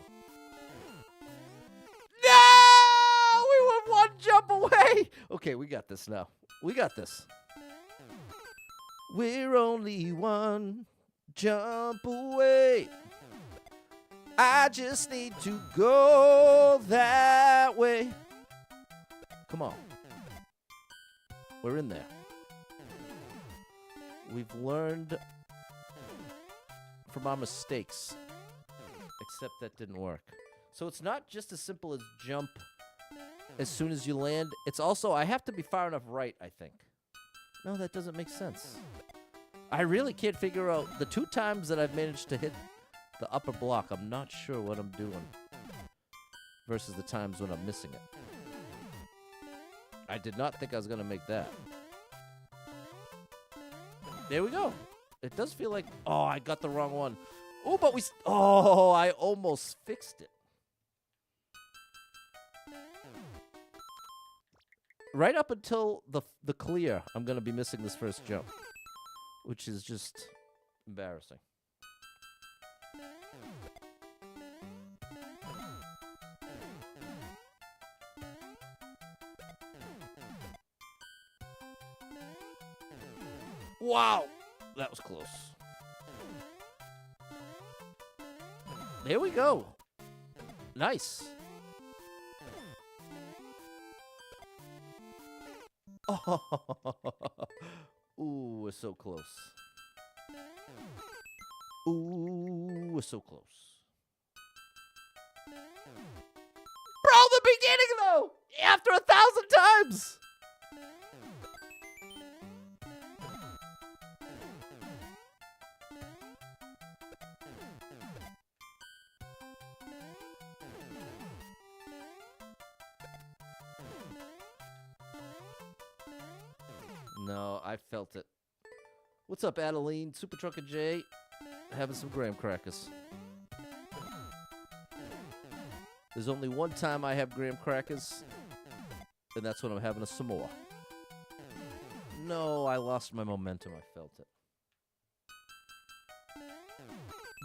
No! We were one jump away. Okay, we got this now. We got this. We're only one jump away. I just need to go that way. Come on. We're in there. We've learned from our mistakes, except that didn't work. So it's not just as simple as jump as soon as you land. It's also, I have to be far enough right, I think. No, that doesn't make sense. I really can't figure out the 2 times that I've managed to hit the upper block. I'm not sure what I'm doing versus the times when I'm missing it. I did not think I was going to make that. There we go. It does feel like, oh, I got the wrong one. Oh, but I almost fixed it. Right up until the clear, I'm going to be missing this first jump, which is just embarrassing. Wow, that was close. There we go. Nice. Oh, ooh, we're so close. Ooh, we're so close. Bro, the beginning though! After 1,000 times! No, I felt it. What's up, Adeline? Super Trucker J. Having some graham crackers. There's only one time I have graham crackers, and that's when I'm having a Samoa. No, I lost my momentum. I felt it.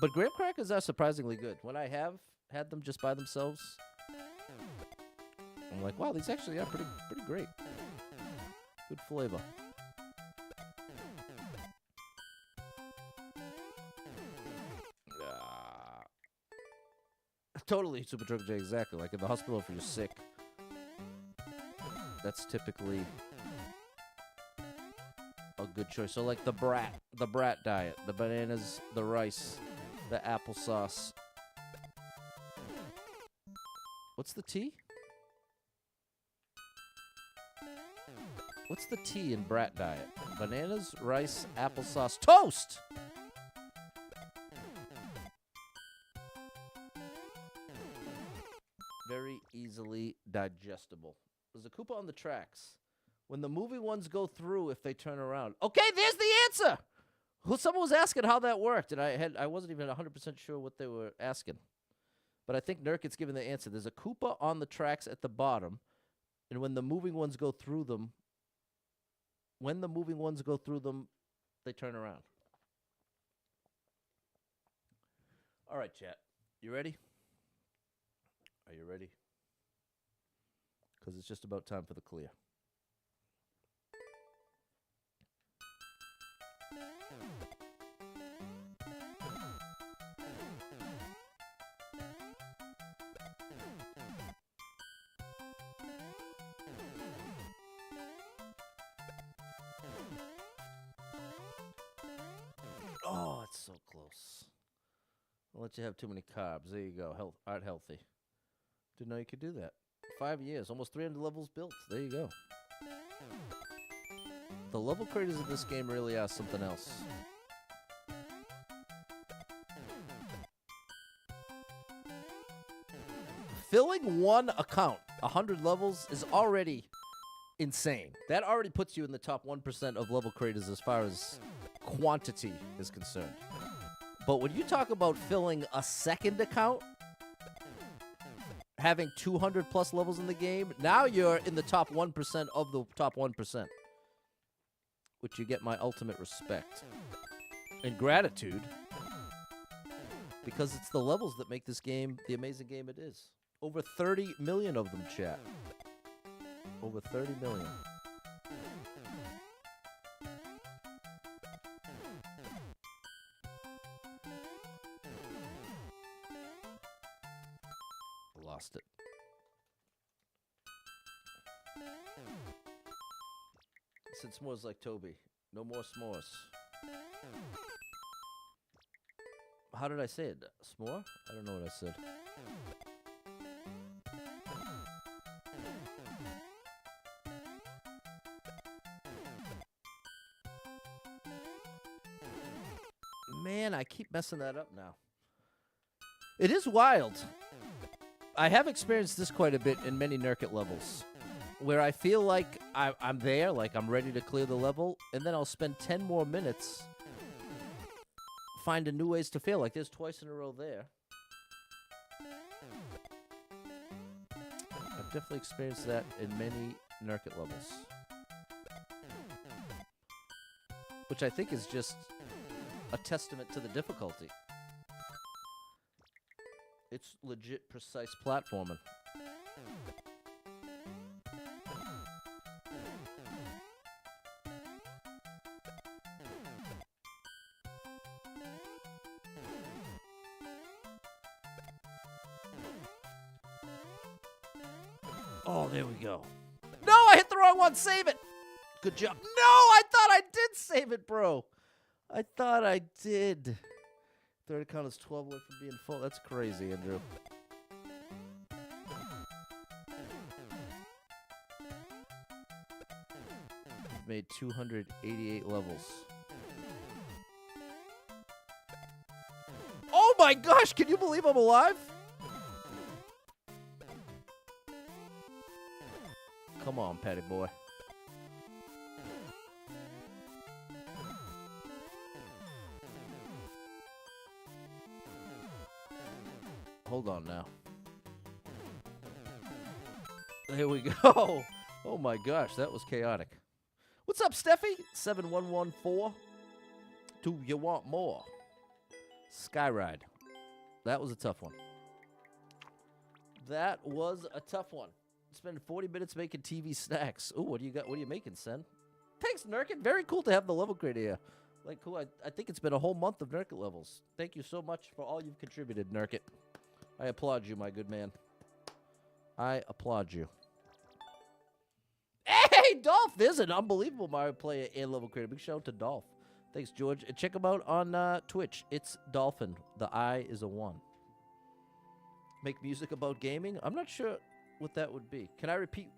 But graham crackers are surprisingly good. When I have had them just by themselves, I'm like, wow, these actually are pretty great. Good flavor. Totally, Super Truck J, exactly. Like in the hospital if you're sick, that's typically a good choice. So like the brat diet, the bananas, the rice, the applesauce. What's the T? What's the T in brat diet? Bananas, rice, applesauce, toast! Very easily digestible. There's a Koopa on the tracks. When the movie ones go through, if they turn around. Okay, there's the answer! Someone was asking how that worked, and I wasn't even 100% sure what they were asking. but I think Nurket's given the answer. There's a Koopa on the tracks at the bottom, and when the moving ones go through them, they turn around. All right, chat. You ready? Are you ready? Because it's just about time for the clear. Oh, it's so close. I'll let you have too many carbs. There you go. Art healthy. Didn't know you could do that. 5 years, almost 300 levels built. There you go. The level creators in this game really are something else. Filling one account, 100 levels, is already insane. That already puts you in the top 1% of level creators as far as quantity is concerned. But when you talk about filling a second account, having 200 plus levels in the game, now you're in the top 1% of the top 1%. Which you get my ultimate respect and gratitude, because it's the levels that make this game the amazing game it is. Over 30 million of them, chat. Over 30 million. Lost it. Said s'mores like Toby. No more s'mores. How did I say it? S'more? I don't know what I said. Man, I keep messing that up now. It is wild. I have experienced this quite a bit in many Nurket levels, where I feel like I'm there, like I'm ready to clear the level, and then I'll spend 10 more minutes finding new ways to fail. Like there's twice in a row there. I've definitely experienced that in many Nurket levels, which I think is just a testament to the difficulty. It's legit precise platforming. Oh, there we go. No, I hit the wrong one. Save it. Good job. No, I thought I did save it, bro. I thought I did. Third account is 12 away from being full. That's crazy, Andrew. You've made 288 levels. Oh my gosh, can you believe I'm alive? Come on, Patty boy. Hold on now. There we go. Oh my gosh, that was chaotic. What's up, Steffi? 7114. Do you want more? Skyride. That was a tough one. That was a tough one. Spend 40 minutes making TV snacks. Ooh, what do you got? What are you making, Sen? Thanks, Nurket. Very cool to have the level creator here. Like, cool. I think it's been a whole month of Nurket levels. Thank you so much for all you've contributed, Nurket. I applaud you, my good man. I applaud you. Hey, Dolph! There's an unbelievable Mario player and level creator. Big shout out to Dolph. Thanks, George. And check him out on Twitch. It's Dolphin. The I is a 1. Make music about gaming? I'm not sure what that would be. Can I repeat?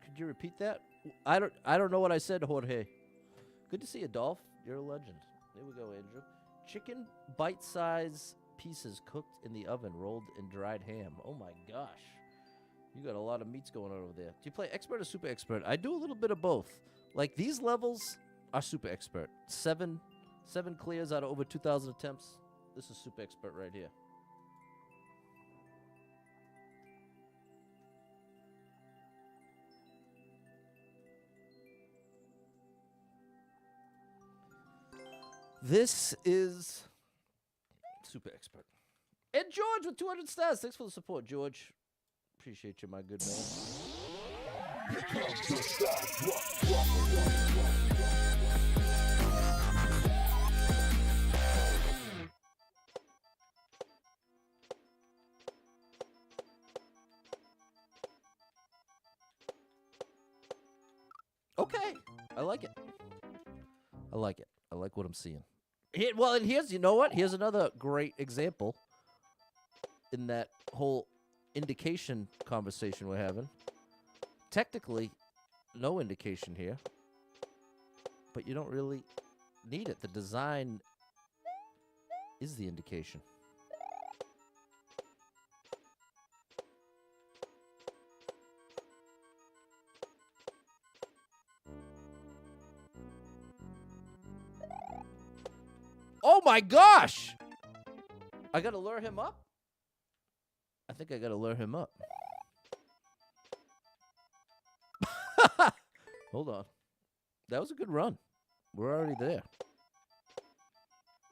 Could you repeat that? I don't know what I said, Jorge. Good to see you, Dolph. You're a legend. There we go, Andrew. Chicken bite-size pieces cooked in the oven, rolled in dried ham. Oh my gosh. You got a lot of meats going on over there. Do you play expert or super expert? I do a little bit of both. Like, these levels are super expert. Seven clears out of over 2,000 attempts. This is super expert right here. This is Super Expert. And George with 200 stars. Thanks for the support, George. Appreciate you, my good man. Okay. I like it. I like it. I like what I'm seeing. Well, and here's, you know what? Here's another great example in that whole indication conversation we're having. Technically, no indication here, but you don't really need it. The design is the indication. Oh my gosh! I gotta lure him up? I think I gotta lure him up. Hold on. That was a good run. We're already there.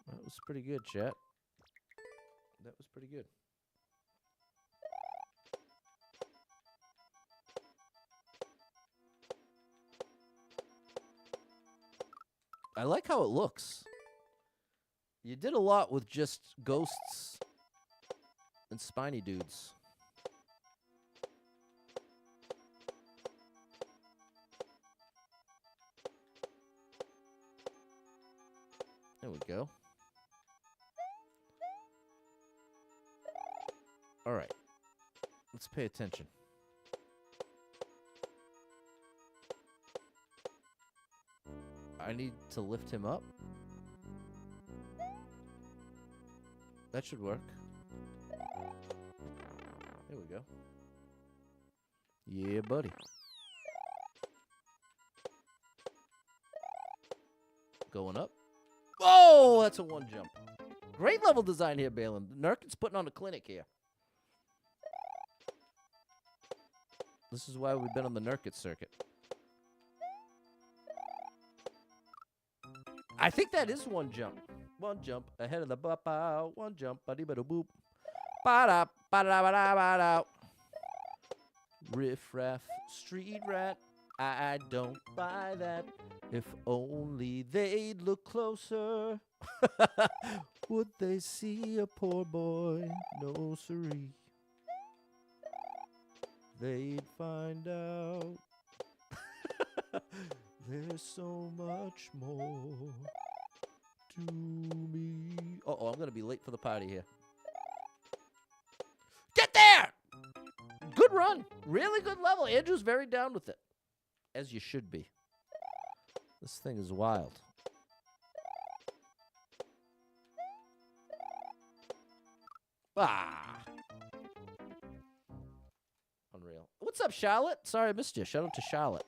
That was pretty good, chat. That was pretty good. I like how it looks. You did a lot with just ghosts and spiny dudes. There we go. All right. Let's pay attention. I need to lift him up. That should work. There we go. Yeah, buddy. Going up. Oh, that's a one jump. Great level design here, Balin. Nurket's putting on a clinic here. This is why we've been on the Nurket circuit. I think that is one jump. One jump ahead of the bop. One jump, buddy, bada boop. Ba-da, ba-da, ba-da, ba-da. Riff raff, street rat. I don't buy that. If only they'd look closer, would they see a poor boy? No siree. They'd find out there's so much more to me. Uh-oh, I'm going to be late for the party here. Get there! Good run. Really good level. Andrew's very down with it. As you should be. This thing is wild. Ah. Unreal. What's up, Charlotte? Sorry I missed you. Shout out to Charlotte.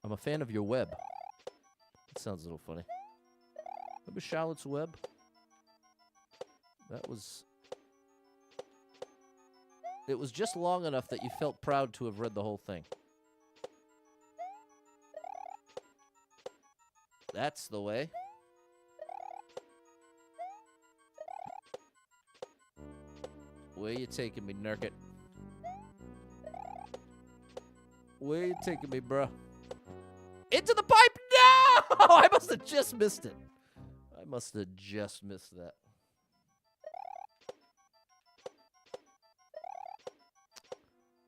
I'm a fan of your web. That sounds a little funny. Remember Charlotte's web? That was... It was just long enough that you felt proud to have read the whole thing. That's the way. Where you taking me, Nurket? Where you taking me, bruh? Into the pipe! No! I must have just missed it. I must have just missed that.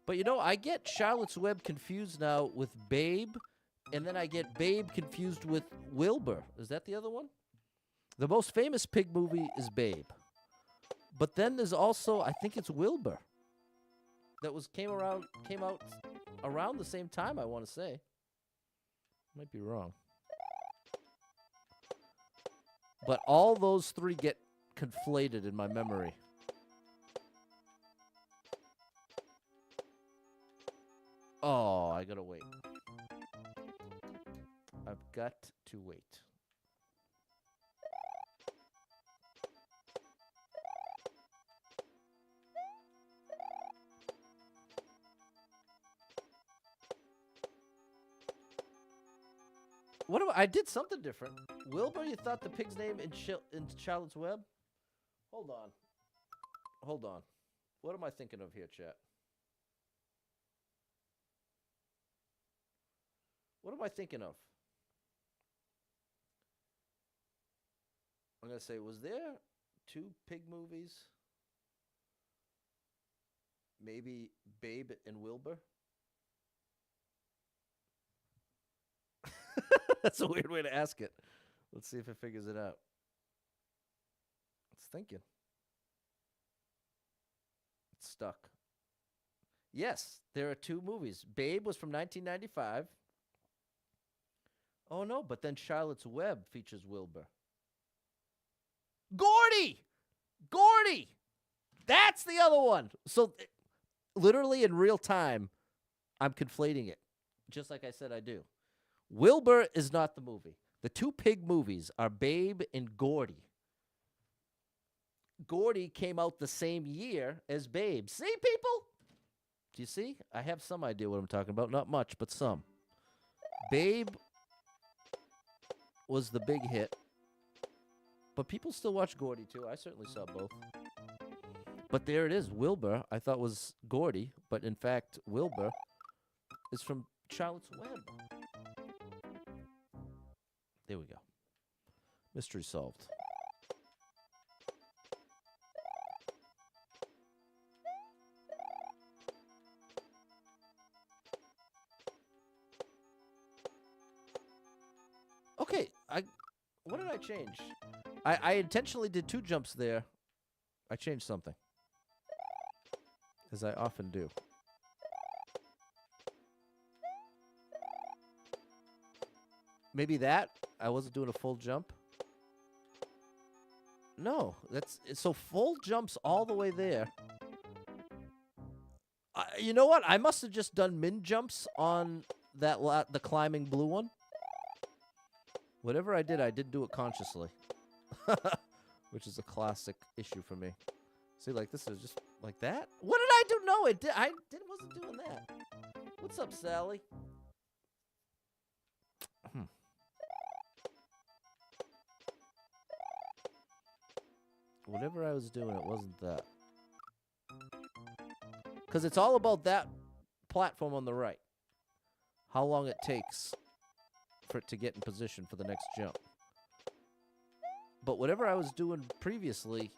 But you know, I get Charlotte's Web confused now with Babe, and then I get Babe confused with Wilbur. Is that the other one? The most famous pig movie is Babe. But then there's also, I think it's Wilbur. That came out around the same time, I want to say. Might be wrong. But all those three get conflated in my memory. Oh, I gotta wait. I've got to wait. What am I did something different. Wilbur, you thought the pig's name in Charlotte's Web? Hold on. Hold on. What am I thinking of here, chat? What am I thinking of? I'm going to say, was there 2 pig movies? Maybe Babe and Wilbur? That's a weird way to ask it. Let's see if it figures it out. It's thinking. It's stuck. Yes, there are 2 movies. Babe was from 1995. Oh, no, but then Charlotte's Web features Wilbur. Gordy! Gordy! That's the other one. So, literally in real time, I'm conflating it, just like I said I do. Wilbur is not the movie. The 2 pig movies are Babe and Gordy. Gordy came out the same year as Babe. See, people? Do you see? I have some idea what I'm talking about. Not much, but some. Babe was the big hit. But people still watch Gordy, too. I certainly saw both. But there it is. Wilbur, I thought was Gordy. But in fact, Wilbur is from Charlotte's Web. There we go. Mystery solved. Okay, what did I change? I intentionally did 2 jumps there. I changed something. As I often do. Maybe that? I wasn't doing a full jump? No, so full jumps all the way there. You know what? I must have just done min jumps on the climbing blue one. Whatever I did do it consciously. Which is a classic issue for me. See, like this is just like that? What did I do? No, wasn't doing that. What's up, Sally? Whatever I was doing, it wasn't that. Because it's all about that platform on the right. How long it takes for it to get in position for the next jump. But whatever I was doing previously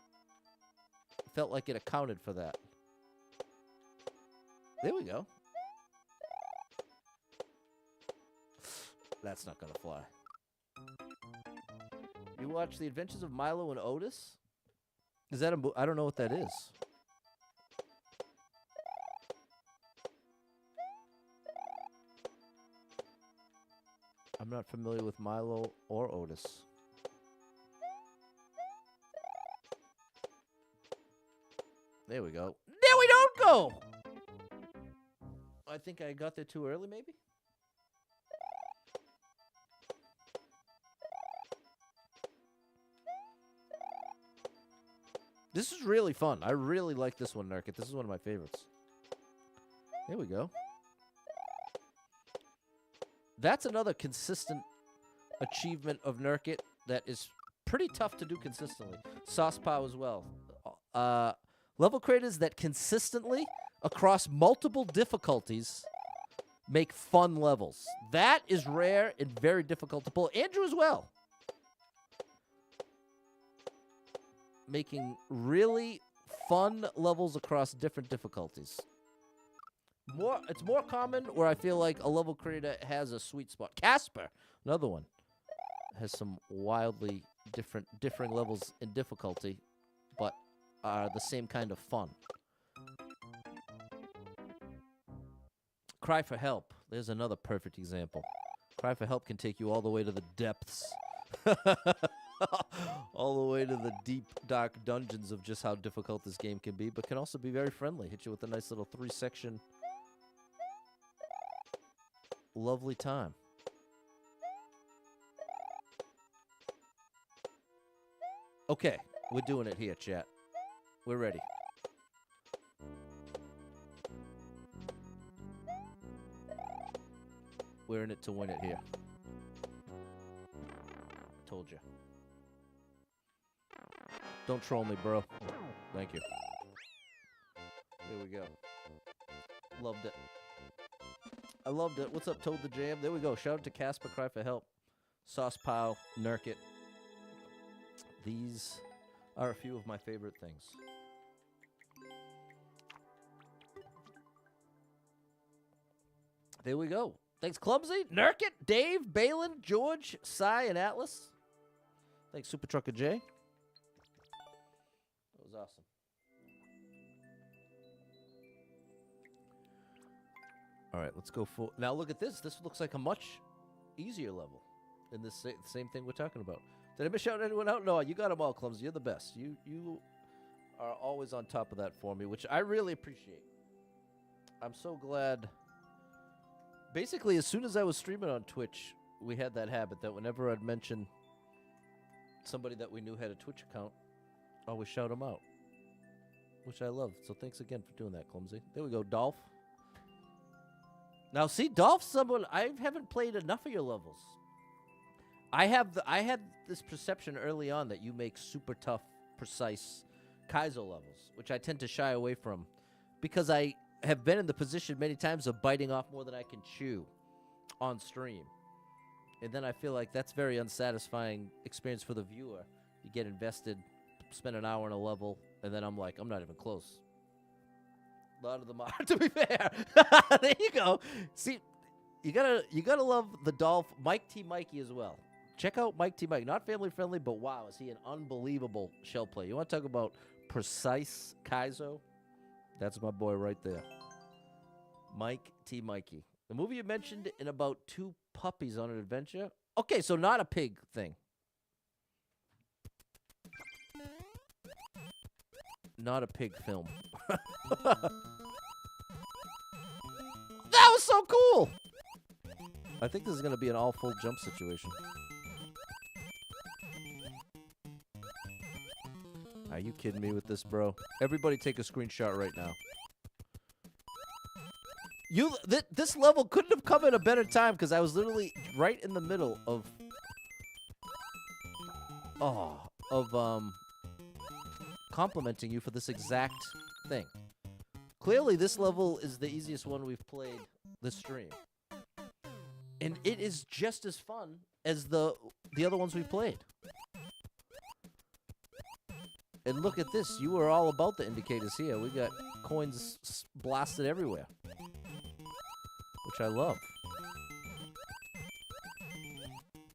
felt like it accounted for that. There we go. That's not going to fly. You watch The Adventures of Milo and Otis? Is that I don't know what that is. I'm not familiar with Milo or Otis. There we go. There we don't go! I think I got there too early, maybe? This is really fun. I really like this one, Nurket. This is one of my favorites. There we go. That's another consistent achievement of Nurket that is pretty tough to do consistently. Saucepow as well. Level creators that consistently, across multiple difficulties, make fun levels. That is rare and very difficult to pull. Andrew as well. Making really fun levels across different difficulties. It's more common where I feel like a level creator has a sweet spot. Casper, another one, has some wildly differing levels in difficulty, but are the same kind of fun. Cry for Help. There's another perfect example. Cry for Help can take you all the way to the depths. All the way to the deep, dark dungeons of just how difficult this game can be, but can also be very friendly. Hit you with a nice little 3-section lovely time. Okay, we're doing it here, chat. We're ready. We're in it to win it here. told you. Don't troll me, bro. Thank you. Here we go. Loved it. I loved it. What's up, Toad the Jam? There we go. Shout out to Casper, Cry for Help, Sauce Pile, Nurket. These are a few of my favorite things. There we go. Thanks, Clumsy, Nurket, Dave, Balin, George, Cy, and Atlas. Thanks, Super Trucker J. That was awesome. All right, let's go for... Now, look at this. This looks like a much easier level in this same thing we're talking about. Did I miss out anyone out? No, you got them all, Clumsy. You're the best. You are always on top of that for me, which I really appreciate. I'm so glad... Basically, as soon as I was streaming on Twitch, we had that habit that whenever I'd mention somebody that we knew had a Twitch account, I always shout them out, which I love. So thanks again for doing that, Clumsy. There we go, Dolph. Now, see, Dolph's someone I haven't played enough of your levels. I had this perception early on that you make super tough, precise Kaizo levels, which I tend to shy away from because I have been in the position many times of biting off more than I can chew on stream. And then I feel like that's very unsatisfying experience for the viewer. You get invested, spend an hour on a level, and then I'm like, I'm not even close. A lot of them are, to be fair. There you go. See, you gotta love the Dolph, Mike T. Mikey as well. Check out Mike T. Mikey. Not family friendly, but wow, is he an unbelievable shell player. You want to talk about precise Kaizo? That's my boy right there. Mike T. Mikey. The movie you mentioned in about 2 puppies on an adventure? Okay, so not a pig thing. Not a pig film. That was so cool! I think this is going to be an all full jump situation. Are you kidding me with this, bro? Everybody take a screenshot right now. This level couldn't have come at a better time because I was literally right in the middle of complimenting you for this exact thing. Clearly, this level is the easiest one we've played this stream. And it is just as fun as the other ones we played. And look at this. You were all about the indicators here. We got coins blasted everywhere. Which I love.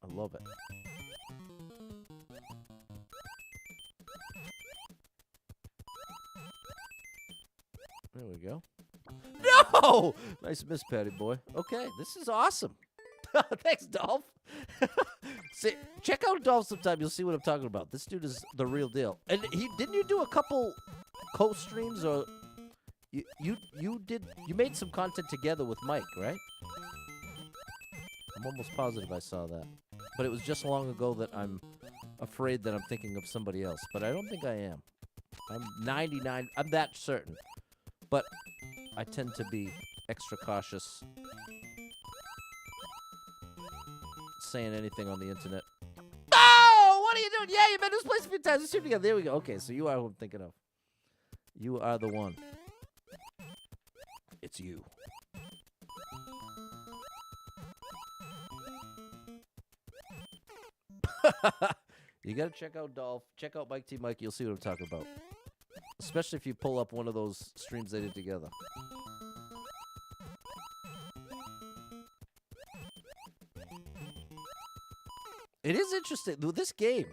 I love it. There we go. No! Nice miss, Patty boy. Okay, this is awesome. Thanks, Dolph. See, check out Dolph sometime. You'll see what I'm talking about. This dude is the real deal. And didn't you do a couple co-streams or you made some content together with Mike, right? I'm almost positive I saw that. But it was just long ago that I'm afraid that I'm thinking of somebody else. But I don't think I am. I'm 99. I'm that certain. But I tend to be extra cautious saying anything on the internet. Oh, what are you doing? Yeah, you've been to this place a few times. Let's shoot together. There we go. Okay, so you are who I'm thinking of. You are the one. It's you. You gotta check out Dolph. Check out Mike T. Mike. You'll see what I'm talking about. Especially if you pull up one of those streams they did together. It is interesting. With this game,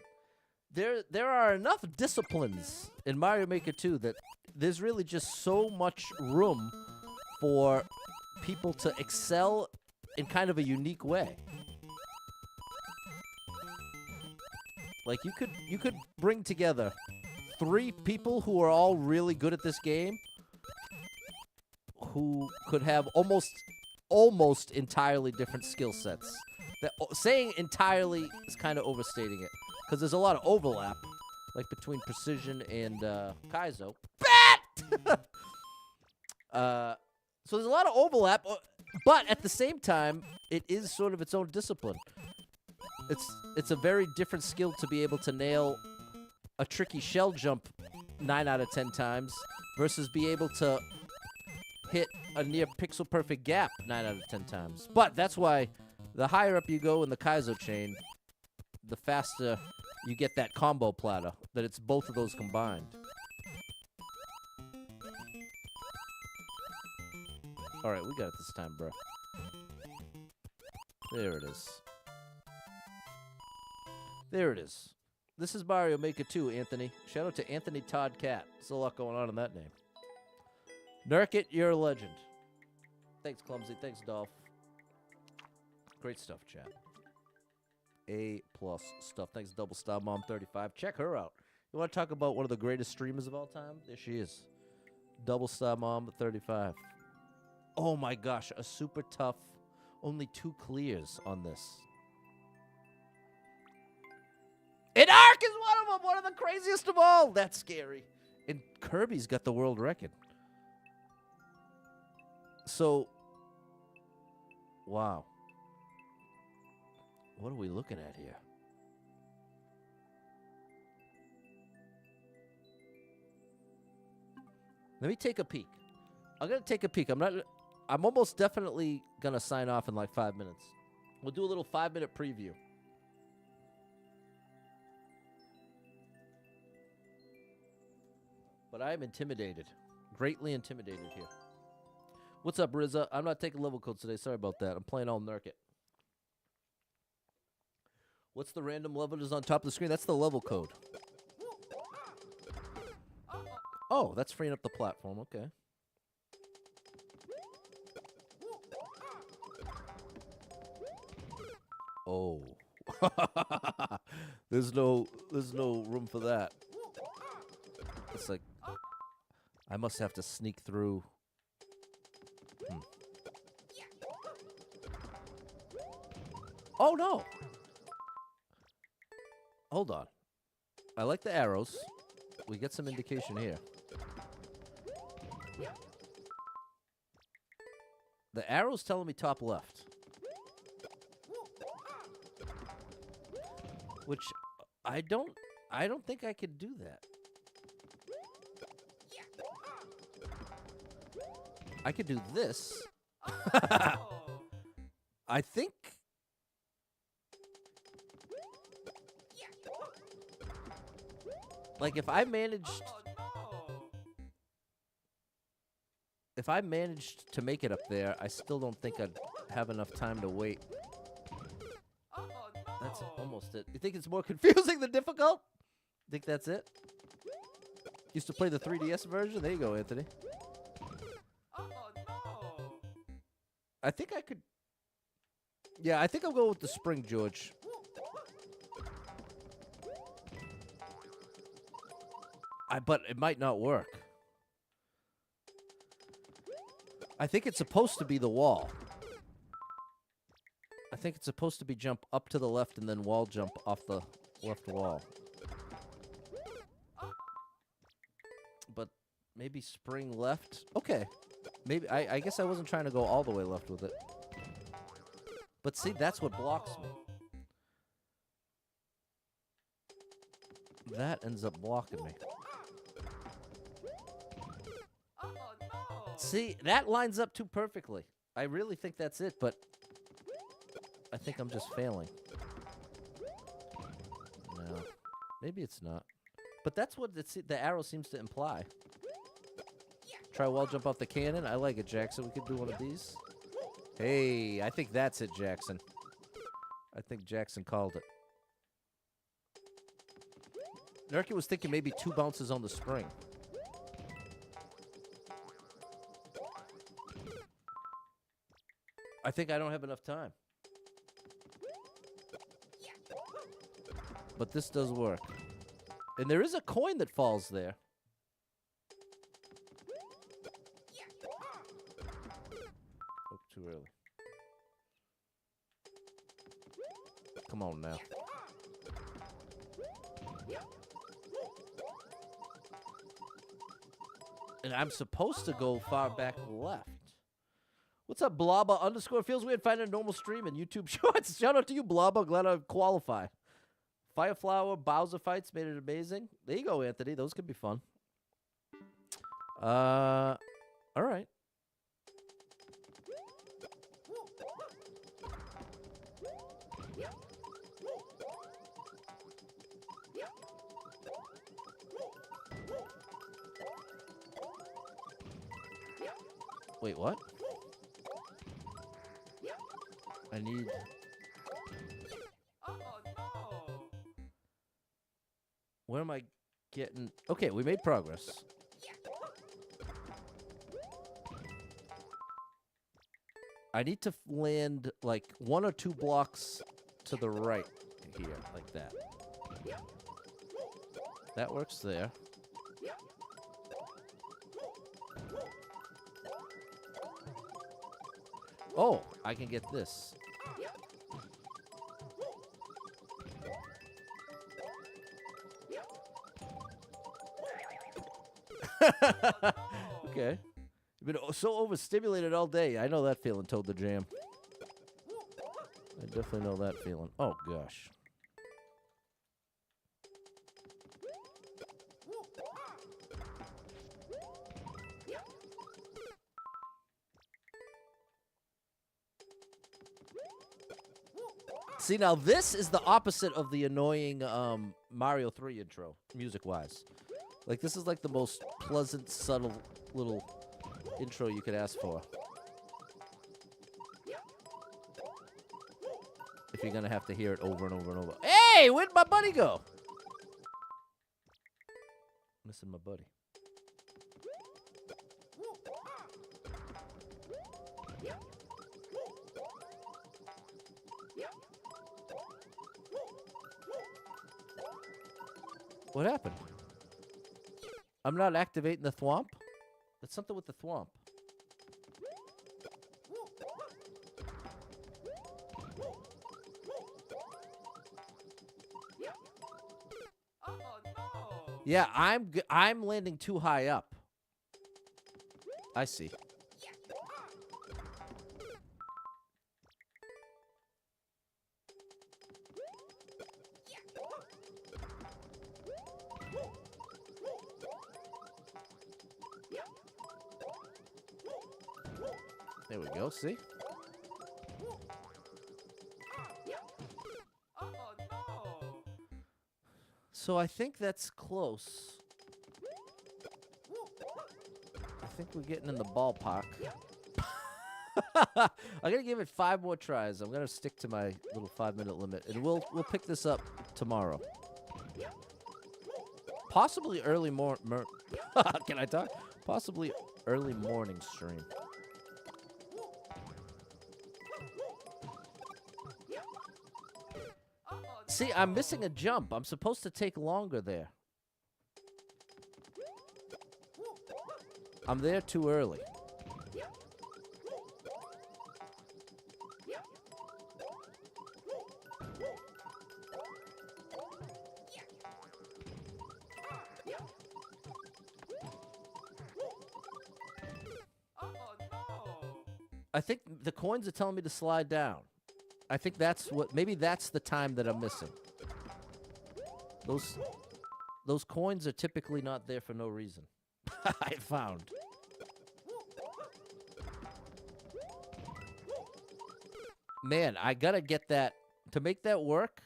there are enough disciplines in Mario Maker 2 that there's really just so much room for people to excel in kind of a unique way. Like you could bring together 3 people who are all really good at this game who could have almost entirely different skill sets. Saying entirely is kind of overstating it because there's a lot of overlap, like between Precision and Kaizo. Bat! So there's a lot of overlap, but at the same time, it is sort of its own discipline. It's a very different skill to be able to nail a tricky shell jump 9 out of 10 times versus be able to hit a near pixel perfect gap 9 out of 10 times. But that's why the higher up you go in the Kaizo chain, the faster you get that combo platter, that it's both of those combined. All right, we got it this time, bro. There it is. There it is. This is Mario Maker 2, Anthony. Shout out to Anthony Todd Cat. There's a lot going on in that name. Nurket, you're a legend. Thanks, Clumsy. Thanks, Dolph. Great stuff, chat. A+ stuff. Thanks, Double Star Mom 35. Check her out. You want to talk about one of the greatest streamers of all time? There she is. Double Star Mom 35. Oh my gosh, a super tough, only 2 clears on this. And Ark is one of them, one of the craziest of all. That's scary. And Kirby's got the world record. So, wow. What are we looking at here? Let me take a peek. I'm going to take a peek. I'm almost definitely going to sign off in like 5 minutes. We'll do a little 5-minute preview. But I am intimidated. Greatly intimidated here. What's up, Rizza? I'm not taking level codes today. Sorry about that. I'm playing all Nurket. What's the random level that's on top of the screen? That's the level code. Oh, that's freeing up the platform. Okay. Oh. There's no room for that. It's like I must have to sneak through. Oh no. Hold on. I like the arrows. We get some indication here. The arrow's telling me top left. Which I don't think I could do that. I could do this. I think. Like if I managed to make it up there, I still don't think I'd have enough time to wait. That's almost it. You think it's more confusing than difficult? Think that's it? Used to play the 3DS version? There you go, Anthony. I think I could. Yeah, I think I'll go with the spring, George. But it might not work. I think it's supposed to be the wall. I think it's supposed to be jump up to the left and then wall jump off the left wall. But maybe spring left? Okay. Maybe I guess I wasn't trying to go all the way left with it. But see, that's what blocks me. That ends up blocking me. See, that lines up too perfectly. I really think that's it, but I think I'm just failing. No. Maybe it's not. But that's what the arrow seems to imply. Try wall jump off the cannon. I like it, Jackson. We could do one of these. Hey, I think that's it, Jackson. I think Jackson called it. Nurket was thinking maybe 2 bounces on the spring. I think I don't have enough time. But this does work. And there is a coin that falls there. Oh, too early. Come on now. And I'm supposed to go far back left. What's up, Blobba _ feels weird finding a normal stream in YouTube Shorts. Shout out to you, Blobba. Glad I qualify. Fireflower Bowser fights made it amazing. There you go, Anthony. Those could be fun. All right. Wait, what? I need... Oh no! Where am I getting... Okay, we made progress. I need to land, like, 1 or 2 blocks to the right here, like that. That works there. Oh, I can get this. Okay. You've been so overstimulated all day. I know that feeling, Toad the Jam. I definitely know that feeling. Oh, gosh. See, now this is the opposite of the annoying Mario 3 intro, music-wise. Like, this is like the most pleasant, subtle little intro you could ask for. If you're gonna have to hear it over and over and over. Hey, where'd my buddy go? Missing my buddy. What happened? I'm not activating the thwomp? That's something with the thwomp. Oh no! Yeah, I'm landing too high up. I see. There we go, see? Oh no! So I think that's close. I think we're getting in the ballpark. I'm gonna give it 5 more tries. I'm gonna stick to my little 5-minute limit, and we'll pick this up tomorrow. Possibly early Can I talk? Possibly early morning stream. See, I'm missing a jump. I'm supposed to take longer there. I'm there too early. Oh no! I think the coins are telling me to slide down. I think that's what, maybe that's the time that I'm missing. Those coins are typically not there for no reason. I found. Man, I gotta get that, to make that work,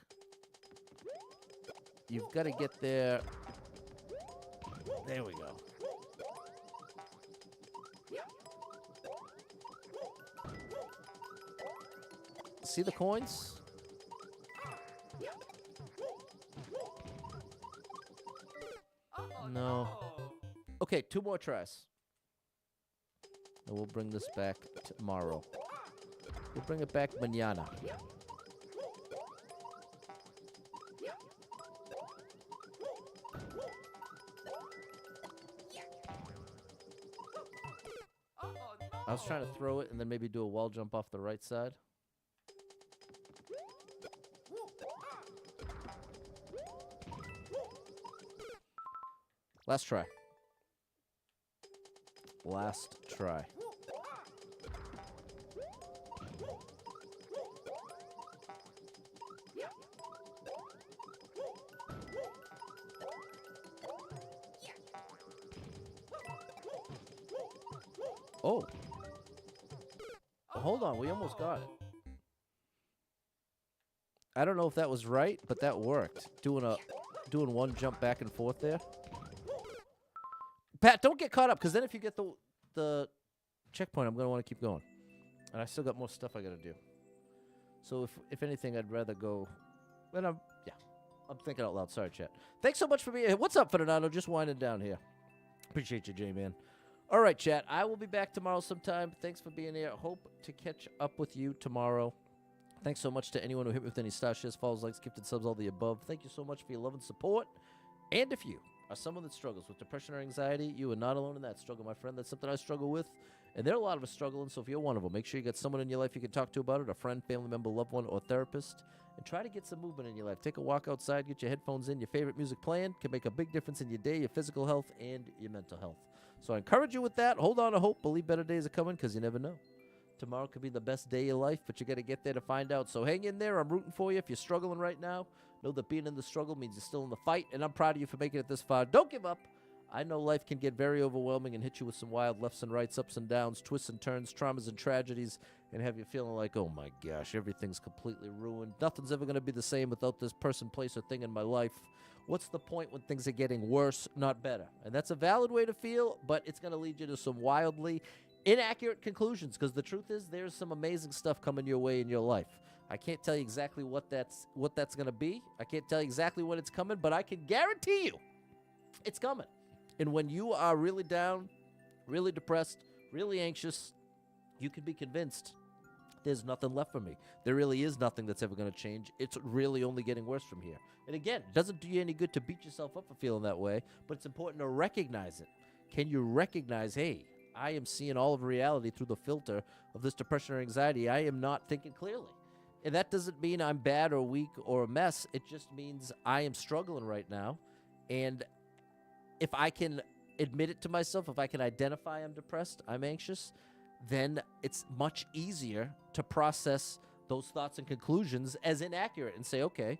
you've gotta get there. There we go. See the coins? Oh No. Okay, 2 more tries. And we'll bring this back tomorrow. We'll bring it back mañana. Oh no! I was trying to throw it and then maybe do a wall jump off the right side. Last try. Last try. Oh. Hold on, we almost got it. I don't know if that was right, but that worked. Doing one jump back and forth there. Pat, don't get caught up, because then if you get the checkpoint, I'm going to want to keep going. And I still got more stuff I got to do. So if anything, I'd rather go. And I'm thinking out loud. Sorry, chat. Thanks so much for being here. What's up, Fernando? Just winding down here. Appreciate you, J-Man. All right, chat. I will be back tomorrow sometime. Thanks for being here. Hope to catch up with you tomorrow. Thanks so much to anyone who hit me with any star shares, follows, likes, gifted subs, all the above. Thank you so much for your love and support. And if you are someone that struggles with depression or anxiety, you are not alone in that struggle, my friend. That's something I struggle with. And there are a lot of us struggling, so if you're one of them, make sure you got someone in your life you can talk to about it, a friend, family member, loved one, or therapist. And try to get some movement in your life. Take a walk outside, get your headphones in, your favorite music playing. Can make a big difference in your day, your physical health, and your mental health. So I encourage you with that. Hold on to hope. Believe better days are coming, because you never know. Tomorrow could be the best day of your life, but you got to get there to find out. So hang in there. I'm rooting for you. If you're struggling right now, know that being in the struggle means you're still in the fight, and I'm proud of you for making it this far. Don't give up. I know life can get very overwhelming and hit you with some wild lefts and rights, ups and downs, twists and turns, traumas and tragedies, and have you feeling like, oh my gosh, everything's completely ruined. Nothing's ever going to be the same without this person, place, or thing in my life. What's the point when things are getting worse, not better? And that's a valid way to feel, but it's going to lead you to some wildly inaccurate conclusions, because the truth is there's some amazing stuff coming your way in your life. I can't tell you exactly what that's going to be. I can't tell you exactly when it's coming, but I can guarantee you it's coming. And when you are really down, really depressed, really anxious, you can be convinced there's nothing left for me. There really is nothing that's ever going to change. It's really only getting worse from here. And again, it doesn't do you any good to beat yourself up for feeling that way, but it's important to recognize it. Can you recognize, hey, I am seeing all of reality through the filter of this depression or anxiety. I am not thinking clearly. And that doesn't mean I'm bad or weak or a mess. It just means I am struggling right now. And if I can admit it to myself, if I can identify I'm depressed, I'm anxious, then it's much easier to process those thoughts and conclusions as inaccurate and say, okay,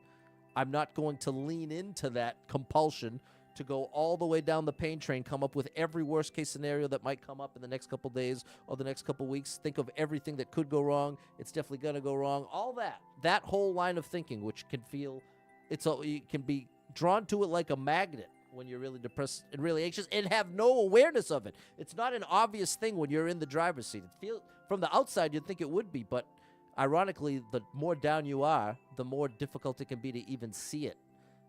I'm not going to lean into that compulsion to go all the way down the pain train, come up with every worst case scenario that might come up in the next couple days or the next couple weeks, think of everything that could go wrong, it's definitely going to go wrong, all that whole line of thinking, which can feel, you can be drawn to it like a magnet when you're really depressed and really anxious and have no awareness of it. It's not an obvious thing when you're in the driver's seat. From the outside, you'd think it would be, but ironically, the more down you are, the more difficult it can be to even see it.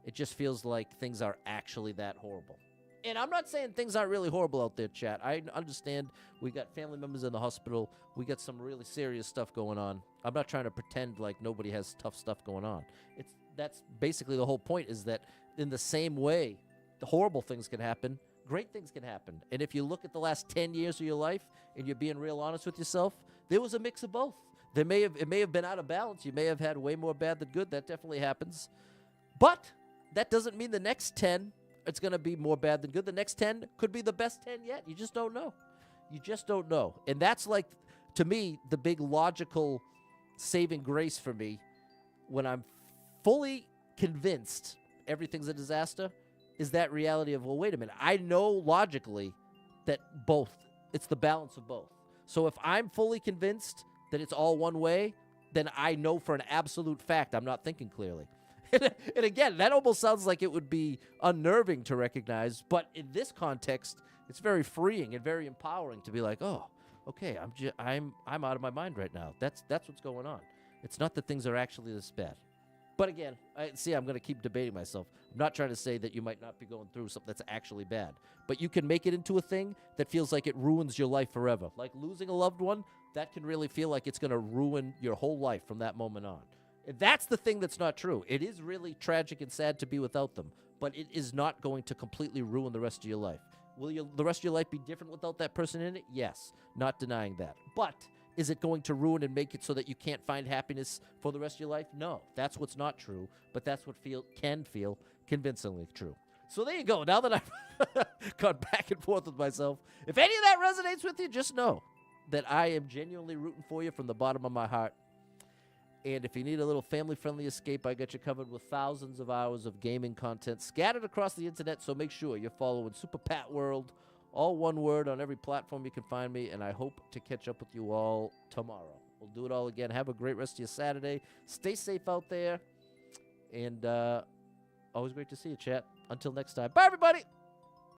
It just feels like things are actually that horrible. And I'm not saying things aren't really horrible out there, chat. I understand we got family members in the hospital. We got some really serious stuff going on. I'm not trying to pretend like nobody has tough stuff going on. That's basically the whole point, is that in the same way the horrible things can happen, great things can happen. And if you look at the last 10 years of your life and you're being real honest with yourself, there was a mix of both. It may have been out of balance. You may have had way more bad than good. That definitely happens. But that doesn't mean the next 10 it's going to be more bad than good. The next 10 could be the best 10 yet. You just don't know. You just don't know. And that's like, to me, the big logical saving grace for me when I'm fully convinced everything's a disaster, is that reality of, well, wait a minute. I know logically that both, it's the balance of both. So if I'm fully convinced that it's all one way, then I know for an absolute fact I'm not thinking clearly. And again, that almost sounds like it would be unnerving to recognize, but in this context, it's very freeing and very empowering to be like, oh, okay, I'm out of my mind right now. That's what's going on. It's not that things are actually this bad. But again, I'm going to keep debating myself. I'm not trying to say that you might not be going through something that's actually bad, but you can make it into a thing that feels like it ruins your life forever. Like losing a loved one, that can really feel like it's going to ruin your whole life from that moment on. And that's the thing that's not true. It is really tragic and sad to be without them, but it is not going to completely ruin the rest of your life. Will the rest of your life be different without that person in it? Yes, not denying that. But is it going to ruin and make it so that you can't find happiness for the rest of your life? No, that's what's not true, but that's what can feel convincingly true. So there you go. Now that I've gone back and forth with myself, if any of that resonates with you, just know that I am genuinely rooting for you from the bottom of my heart. And if you need a little family-friendly escape, I got you covered with thousands of hours of gaming content scattered across the internet, so make sure you're following Super Pat World All one word on every platform you can find me, and I hope to catch up with you all tomorrow. We'll do it all again. Have a great rest of your Saturday. Stay safe out there, and always great to see you, chat. Until next time. Bye, everybody.